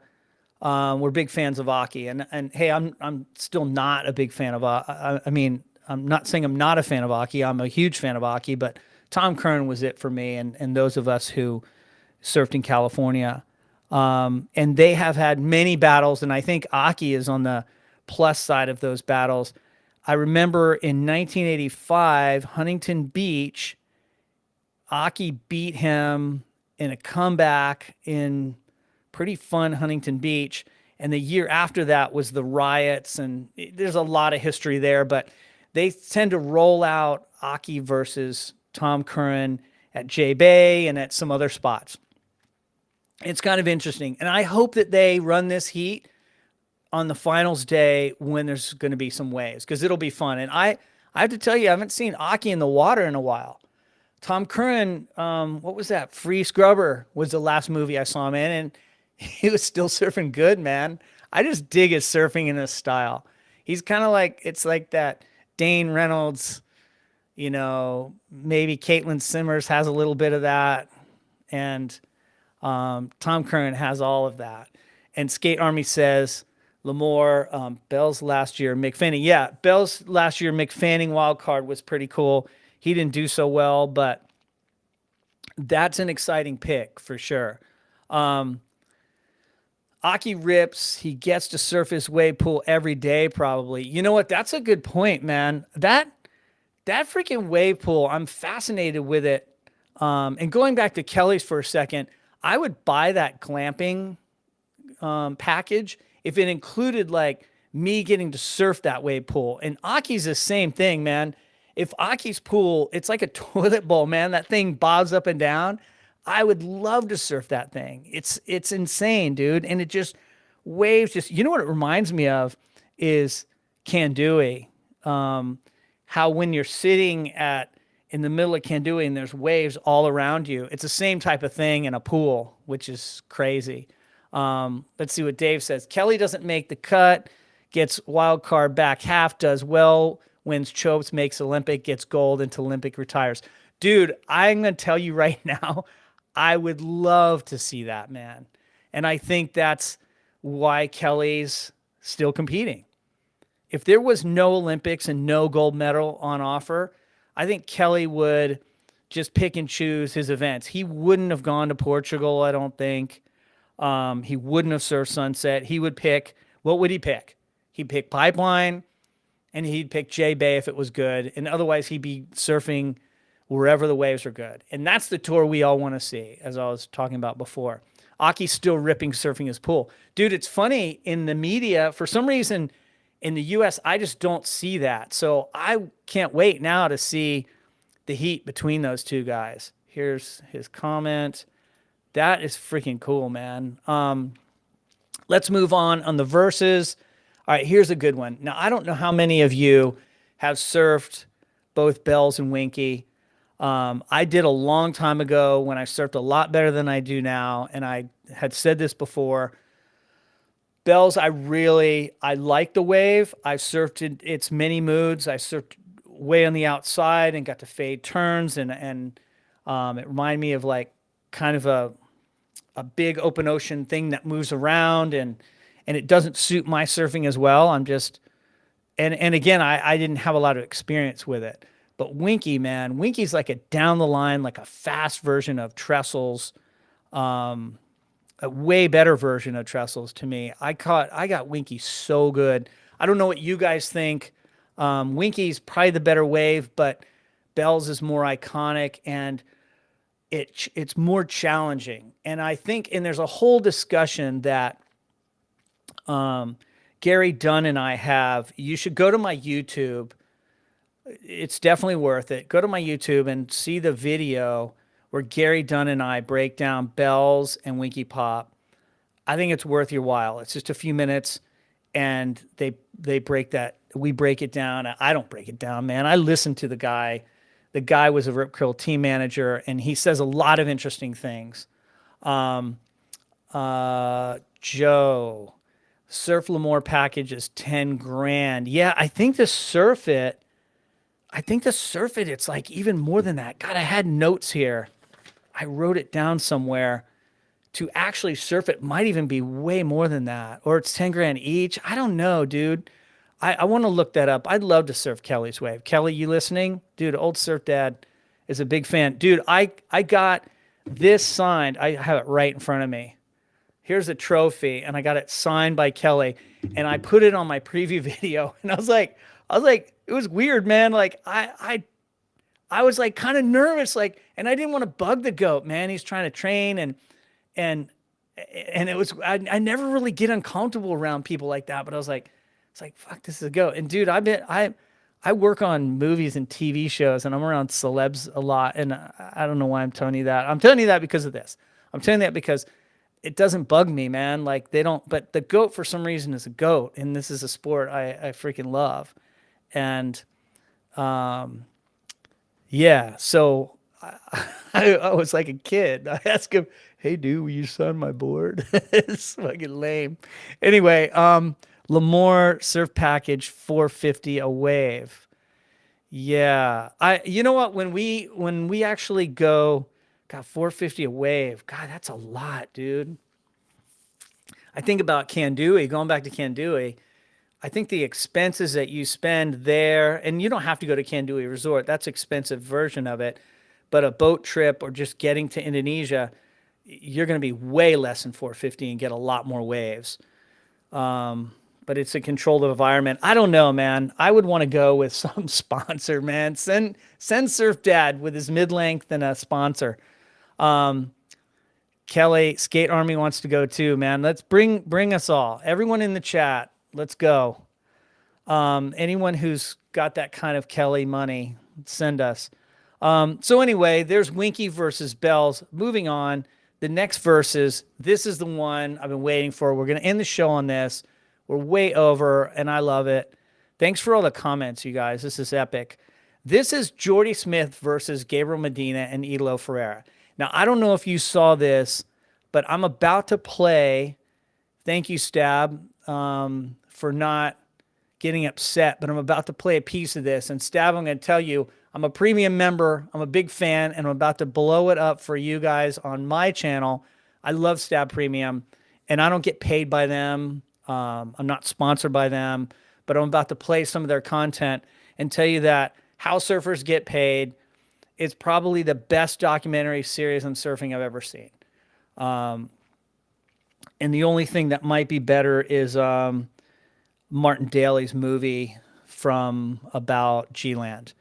were big fans of Aki. And hey, I'm still not a big fan of I mean, I'm not saying I'm not a fan of Aki. I'm a huge fan of Aki, but Tom Curran was it for me and those of us who surfed in California. And they have had many battles, and I think Aki is on the plus side of those battles. I remember in 1985, Huntington Beach, Aki beat him in a comeback in pretty fun Huntington Beach. And the year after that was the riots, and there's a lot of history there, but they tend to roll out Aki versus Tom Curran at J Bay and at some other spots. It's kind of interesting. And I hope that they run this heat on the finals day when there's going to be some waves, because it'll be fun. And I have to tell you, I haven't seen Aki in the water in a while. Tom Curran, what was that? Free Scrubber was the last movie I saw him in, and he was still surfing good, man. I just dig his surfing and his style. He's kind of like, it's like that Dane Reynolds, maybe Caitlin Simmers has a little bit of that. And Tom Curran has all of that. And Skate Army says, Lamore, Bell's last year, Mick Fanning. Yeah, Bell's last year, Mick Fanning wild card was pretty cool. He didn't do so well, but that's an exciting pick for sure. Aki rips. He gets to surf his wave pool every day, probably. You know what? That's a good point, man. That freaking wave pool, I'm fascinated with it. And going back to Kelly's for a second, I would buy that glamping package if it included like me getting to surf that wave pool. And Aki's the same thing, man. If Aki's pool, it's like a toilet bowl, man. That thing bobs up and down. I would love to surf that thing. It's insane, dude. And it just waves just, you know what it reminds me of is Kandui. How when you're sitting in the middle of Kandui and there's waves all around you, it's the same type of thing in a pool, which is crazy. Let's see what Dave says. Kelly doesn't make the cut, gets wild card back half, does well, wins Chopes, makes Olympic, gets gold until Olympic retires. Dude, I'm going to tell you right now, I would love to see that, man. And I think that's why Kelly's still competing. If there was no Olympics and no gold medal on offer, I think Kelly would just pick and choose his events. He wouldn't have gone to Portugal, I don't think. He wouldn't have surfed Sunset. He would pick, what would he pick? He'd pick Pipeline, and he'd pick J Bay if it was good. And otherwise, he'd be surfing wherever the waves are good. And that's the tour we all want to see, as I was talking about before. Aki's still ripping surfing his pool. Dude, it's funny, in the media, for some reason, in the U.S., I just don't see that. So I can't wait now to see the heat between those two guys. Here's his comment. That is freaking cool, man. Let's move on the verses. All right, here's a good one. Now, I don't know how many of you have surfed both Bells and Winky. I did a long time ago when I surfed a lot better than I do now, and I had said this before. Bells, I like the wave. I've surfed its many moods. I surfed way on the outside and got to fade turns, and it reminded me of like kind of a big open ocean thing that moves around, and it doesn't suit my surfing as well. I'm just, and again, I didn't have a lot of experience with it. But Winky, man, Winky's like a down the line, like a fast version of Trestles, a way better version of Trestles to me. I got Winky so good. I don't know what you guys think. Winky's probably the better wave, but Bells is more iconic, and it's more challenging. And I think, and there's a whole discussion that Gary Dunn and I have. You should go to my YouTube. It's definitely worth it. Go to my YouTube and see the video where Gary Dunn and I break down Bells and Winky Pop. I think it's worth your while. It's just a few minutes, and they break that. We break it down. I don't break it down, man. I listen to the guy. The guy was a Rip Curl team manager, and he says a lot of interesting things. Joe, Surf Lamore package is 10 grand. Yeah, I think the Surf It, it's like even more than that. God, I had notes here. I wrote it down somewhere. To actually surf it might even be way more than that. Or it's 10 grand each. I don't know, dude. I want to look that up. I'd love to surf Kelly's wave. Kelly, you listening? Dude, Old Surf Dad is a big fan. Dude, I got this signed. I have it right in front of me. Here's a trophy, and I got it signed by Kelly. And I put it on my preview video. And I was like, it was weird, man. Like I was like kind of nervous, like, and I didn't want to bug the goat, man. He's trying to train, and And it was, I never really get uncomfortable around people like that, but I was like, it's like, fuck, this is a go. And dude, I work on movies and TV shows and I'm around celebs a lot. And I don't know why I'm telling you that. I'm telling you that because of this. I'm telling you that because it doesn't bug me, man. Like they don't, but the goat for some reason is a goat. And this is a sport I freaking love. And, yeah, so I was like a kid. I asked him, "Hey, dude, will you sign my board?" It's fucking lame. Anyway, Lemoore surf package 450 a wave. Yeah, you know what? When we actually go, got 450 a wave. God, that's a lot, dude. I think about Kandui. Going back to Kandui, I think the expenses that you spend there, and you don't have to go to Kandui Resort. That's expensive version of it. But a boat trip or just getting to Indonesia, you're going to be way less than 450 and get a lot more waves. But it's a controlled environment. I don't know, man. I would want to go with some sponsor, man. Send Surf Dad with his mid-length and a sponsor. Kelly, Skate Army wants to go too, man. Let's bring us all. Everyone in the chat, let's go. Anyone who's got that kind of Kelly money, send us. So anyway, there's Winky versus Bells. Moving on. The next verses, this is the one I've been waiting for. We're going to end the show on this. We're way over, and I love it. Thanks for all the comments, you guys. This is epic. This is Jordy Smith versus Gabriel Medina and Idolo Ferreira. Now, I don't know if you saw this, but I'm about to play. Thank you, Stab, for not getting upset, but I'm about to play a piece of this. And Stab, I'm going to tell you, I'm a premium member. I'm a big fan, and I'm about to blow it up for you guys on my channel. I love Stab Premium, and I don't get paid by them. I'm not sponsored by them, but I'm about to play some of their content and tell you that How Surfers Get Paid is probably the best documentary series on surfing I've ever seen. And the only thing that might be better is Martin Daly's movie from about G-Land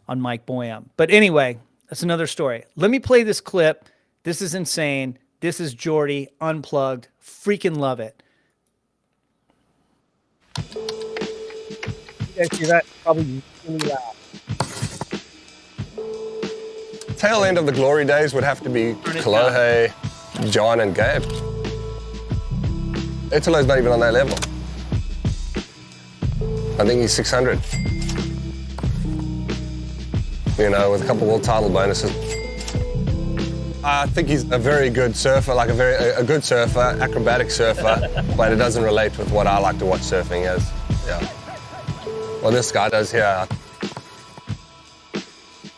on Mike Boyum. But anyway, that's another story. Let me play this clip. This is insane. This is Jordy, unplugged. Freaking love it. You guys hear that? Probably really loud. Tail end of the glory days would have to be Kolohe, John, and Gabe. Italo's not even on that level. I think he's 600. You know, with a couple world title bonuses. I think he's a very good surfer, like a good surfer, acrobatic surfer, but it doesn't relate with what I like to watch surfing as. Yeah. Well, this guy does here. I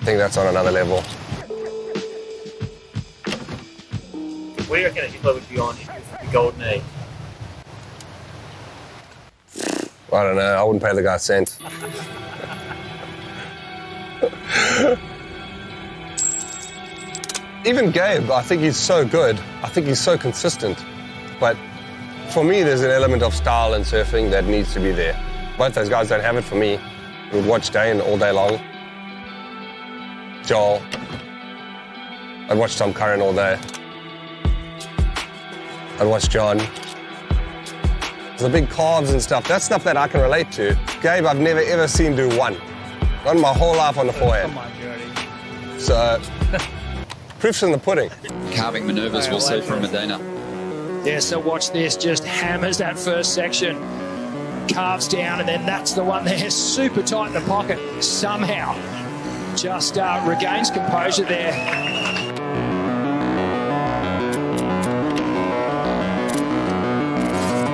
think that's on another level. What do you reckon Hitler would be on if it was the golden age? I don't know. I wouldn't pay the guy a cent. Even Gabe, I think he's so good. I think he's so consistent. But for me, there's an element of style in surfing that needs to be there. Both those guys don't have it for me. We would watch Dane all day long. Joel. I'd watch Tom Curran all day. I'd watch John. The big calves and stuff, that's stuff that I can relate to. Gabe, I've never ever seen do one. Not in my whole life on the forehand. Come on, Jordy. So, proof's in the pudding. Carving manoeuvres we'll see from Medina. Yeah, so watch this, just hammers that first section. Carves down, and then that's the one there, super tight in the pocket. Somehow, just regains composure there.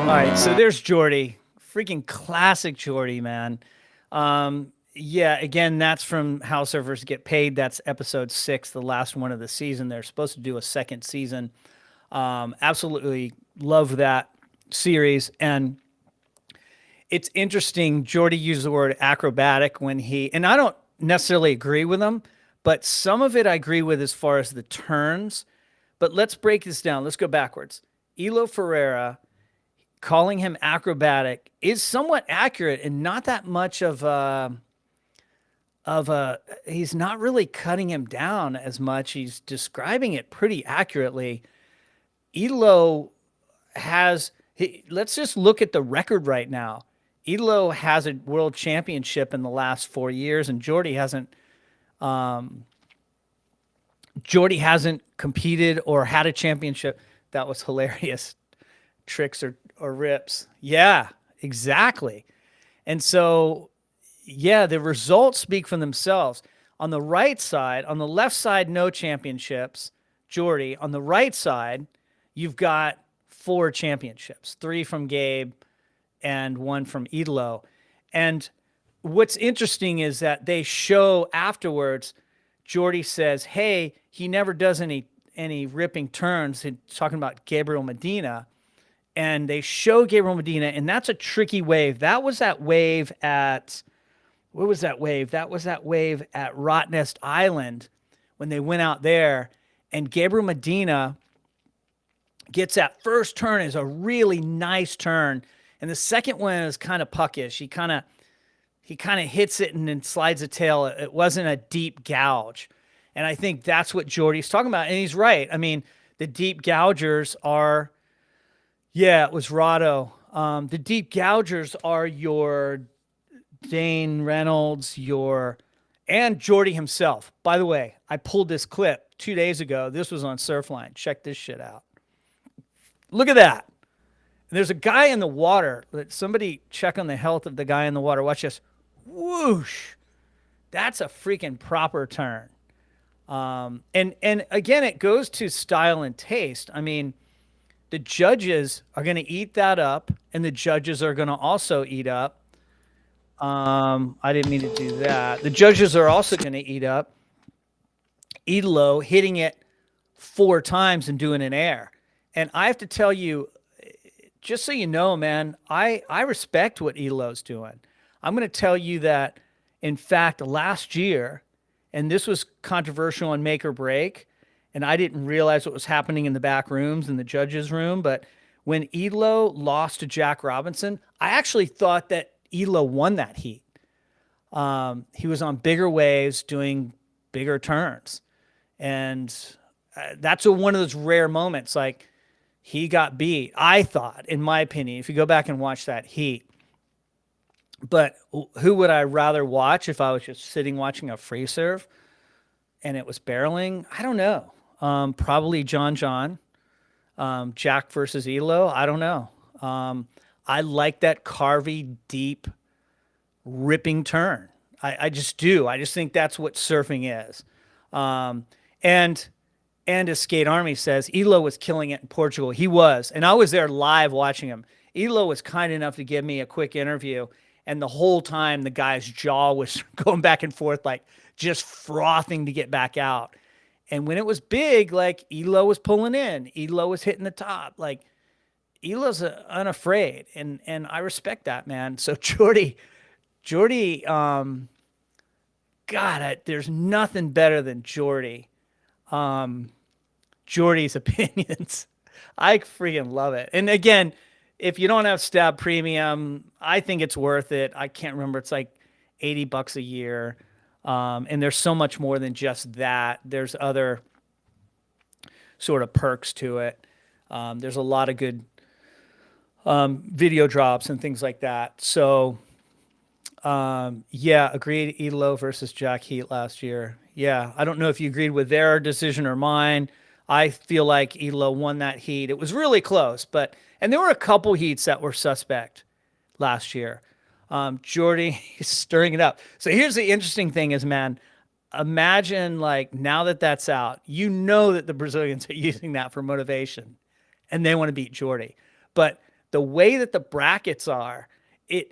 All right, so there's Jordy. Freaking classic Jordy, man. Yeah, again, that's from How Surfers Get Paid. That's episode 6, the last one of the season. They're supposed to do a second season. Absolutely love that series. And it's interesting, Jordy used the word acrobatic when and I don't necessarily agree with him, but some of it I agree with as far as the turns. But let's break this down. Let's go backwards. Idolo Ferreira, calling him acrobatic, is somewhat accurate and not that much of a, he's not really cutting him down as much. He's describing it pretty accurately. Idolo let's just look at the record right now. Idolo has a world championship in the last 4 years, and Jordy hasn't competed or had a championship. That was hilarious. Tricks or rips. Yeah, exactly. And so, yeah, the results speak for themselves. On the right side, on the left side, no championships, Jordy. On the right side, you've got 4 championships, 3 from Gabe and 1 from Idolo. And what's interesting is that they show afterwards, Jordy says, hey, he never does any ripping turns. He's talking about Gabriel Medina. And they show Gabriel Medina, and that's a tricky wave. That was that wave at, where was that wave? That was that wave at Rottnest Island when they went out there. And Gabriel Medina gets that first turn is a really nice turn. And the second one is kind of puckish. He kind of hits it and then slides the tail. It wasn't a deep gouge. And I think that's what Jordy's talking about. And he's right. I mean, the deep gougers are, yeah, it was Rado. The deep gougers are your Dane Reynolds, and Jordy himself. By the way, I pulled this clip 2 days ago. This was on Surfline. Check this shit out. Look at that. And there's a guy in the water. Somebody check on the health of the guy in the water. Watch this. Whoosh. That's a freaking proper turn. And again, it goes to style and taste. I mean, the judges are going to eat that up, and the judges are going to also eat up. I didn't mean to do that. The judges are also going to eat up Idolo hitting it 4 times and doing an air. And I have to tell you, just so you know, man, I respect what Idolo's doing. I'm going to tell you that, in fact, last year, and this was controversial on Make or Break, and I didn't realize what was happening in the back rooms in the judges' room, but when Idolo lost to Jack Robinson, I actually thought that Idolo won that heat. He was on bigger waves doing bigger turns. And that's one of those rare moments. Like, he got beat, I thought, in my opinion, if you go back and watch that heat. But who would I rather watch if I was just sitting watching a free serve and it was barreling? I don't know. Probably John. Jack versus Idolo. I don't know. I like that carvy, deep, ripping turn. I just do. I just think that's what surfing is. And as Skate Army says, Idolo was killing it in Portugal. He was. And I was there live watching him. Idolo was kind enough to give me a quick interview. And the whole time, the guy's jaw was going back and forth, like just frothing to get back out. And when it was big, like, Idolo was pulling in. Idolo was hitting the top. Like, Idolo's unafraid. And I respect that, man. So Jordy, God, there's nothing better than Jordy's opinions. I freaking love it. And again, if you don't have Stab Premium, I think it's worth it. I can't remember. It's like $80 a year. And there's so much more than just that. There's other sort of perks to it. There's a lot of good video drops and things like that. So, yeah, agreed. Idolo versus Jack Heat last year. Yeah, I don't know if you agreed with their decision or mine. I feel like Idolo won that heat. It was really close, and there were a couple heats that were suspect last year. Jordy is stirring it up. So here's the interesting thing is, man, imagine, like, now that that's out, you know that the Brazilians are using that for motivation and they want to beat Jordy. But the way that the brackets are,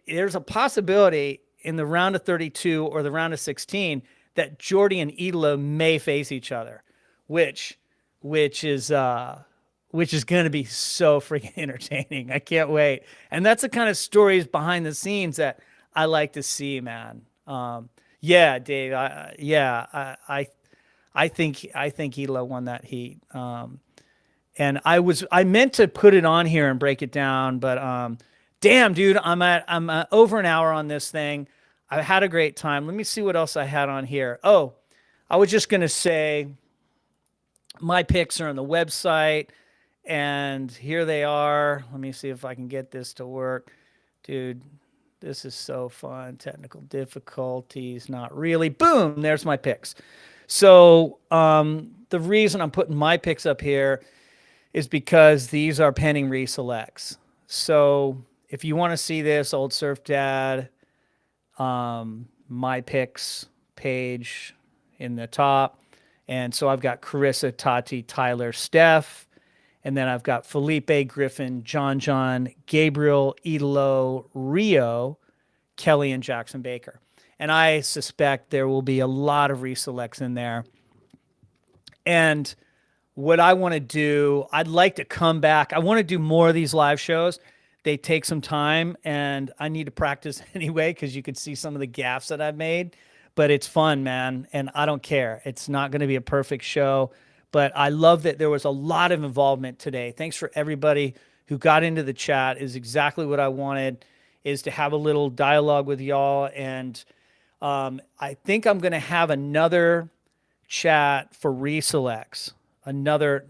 there's a possibility in the round of 32 or the round of 16 that Jordy and Idolo may face each other, which is going to be so freaking entertaining. I can't wait. And that's the kind of stories behind the scenes that I like to see, man. Yeah, Dave. I think Idolo won that heat. And I meant to put it on here and break it down, but damn, dude, I'm over an hour on this thing. I had a great time. Let me see what else I had on here. Oh, I was just gonna say my picks are on the website, And here they are. Let me see if I can get this to work. Dude, this is so fun. Technical difficulties, not really. Boom, there's my picks. So the reason I'm putting my picks up here is because these are pending reselects. So if you want to see this, Old Surf Dad, my picks page in the top. And so I've got Carissa, Tati, Tyler, Steph. And then I've got Felipe, Griffin, John, Gabriel, Idolo, Rio, Kelly, and Jackson Baker. And I suspect there will be a lot of reselects in there. And what I want to do, I'd like to come back. I want to do more of these live shows. They take some time, and I need to practice anyway because you could see some of the gaffes that I've made. But it's fun, man, and I don't care. It's not going to be a perfect show. But I love that there was a lot of involvement today. Thanks for everybody who got into the chat. Is exactly what I wanted, is to have a little dialogue with y'all. And I think I'm going to have another chat for reselects, another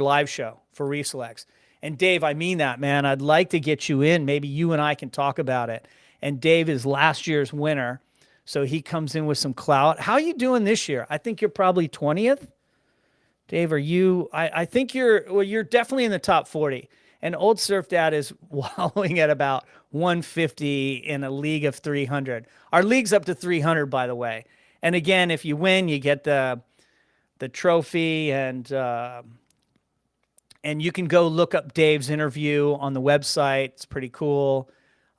live show for reselects. And Dave, I mean that, man. I'd like to get you in. Maybe you and I can talk about it. And Dave is last year's winner, so he comes in with some clout. How are you doing this year? I think you're probably 20th. Dave, are you? I think you're definitely in the top 40. And Old Surf Dad is wallowing at about 150 in a league of 300. Our league's up to 300, by the way. And again, if you win, you get the trophy, and you can go look up Dave's interview on the website. It's pretty cool.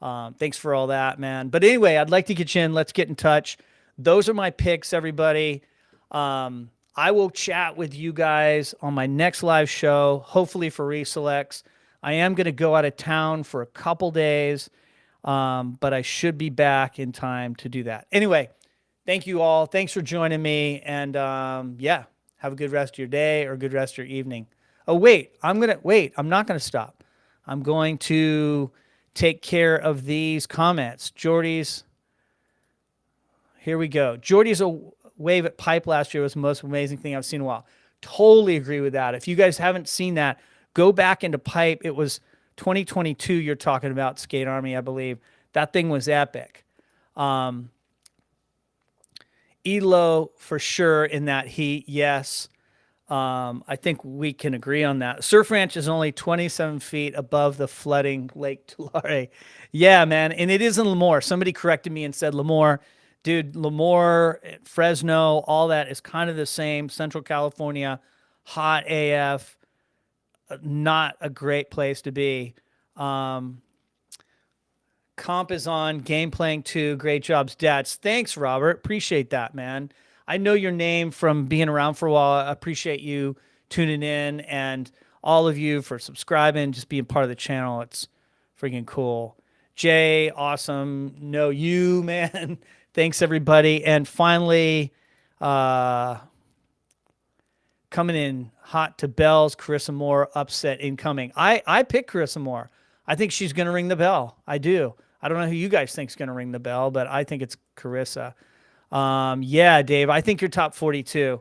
Thanks for all that, man. But anyway, I'd like to get you in. Let's get in touch. Those are my picks, everybody. I will chat with you guys on my next live show, hopefully for reselects. I am going to go out of town for a couple days, but I should be back in time to do that. Anyway, thank you all. Thanks for joining me. And yeah, have a good rest of your day or a good rest of your evening. Oh, wait, I'm not going to stop. I'm going to take care of these comments. Jordy's, here we go. Jordy's wave at Pipe last year was the most amazing thing I've seen in a while. Totally agree with that. If you guys haven't seen that, go back into Pipe. It was 2022 you're talking about, Skate Army, I believe. That thing was epic. Elo for sure in that heat, yes. I think we can agree on that. Surf Ranch is only 27 feet above the flooding Lake Tulare. Yeah, man, and it is in Lemoore. Somebody corrected me and said Lemoore. Dude, Lemoore, Fresno, all that is kind of the same. Central California, hot AF, not a great place to be. Comp is on, game playing too. Great jobs, Dads. Thanks, Robert. Appreciate that, man. I know your name from being around for a while. I appreciate you tuning in, and all of you for subscribing, just being part of the channel. It's freaking cool. Jay, awesome. Know you, man. Thanks, everybody. And finally, coming in hot to bells, Carissa Moore, upset incoming. I picked Carissa Moore. I think she's going to ring the bell. I do. I don't know who you guys think is going to ring the bell, but I think it's Carissa. Yeah, Dave, I think you're top 42.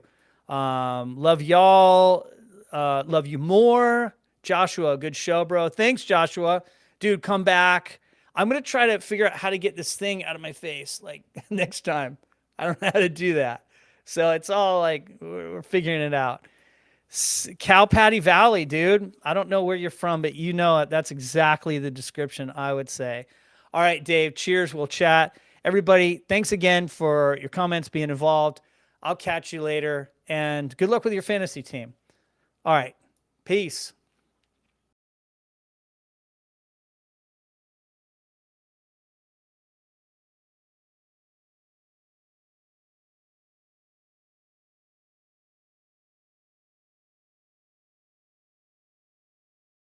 Love y'all. Love you more. Joshua, good show, bro. Thanks, Joshua. Dude, come back. I'm going to try to figure out how to get this thing out of my face like next time. I don't know how to do that. So it's all like we're figuring it out. Cow Patty Valley, dude. I don't know where you're from, but you know it. That's exactly the description I would say. All right, Dave, cheers. We'll chat. Everybody, thanks again for your comments, being involved. I'll catch you later, and good luck with your fantasy team. All right, peace.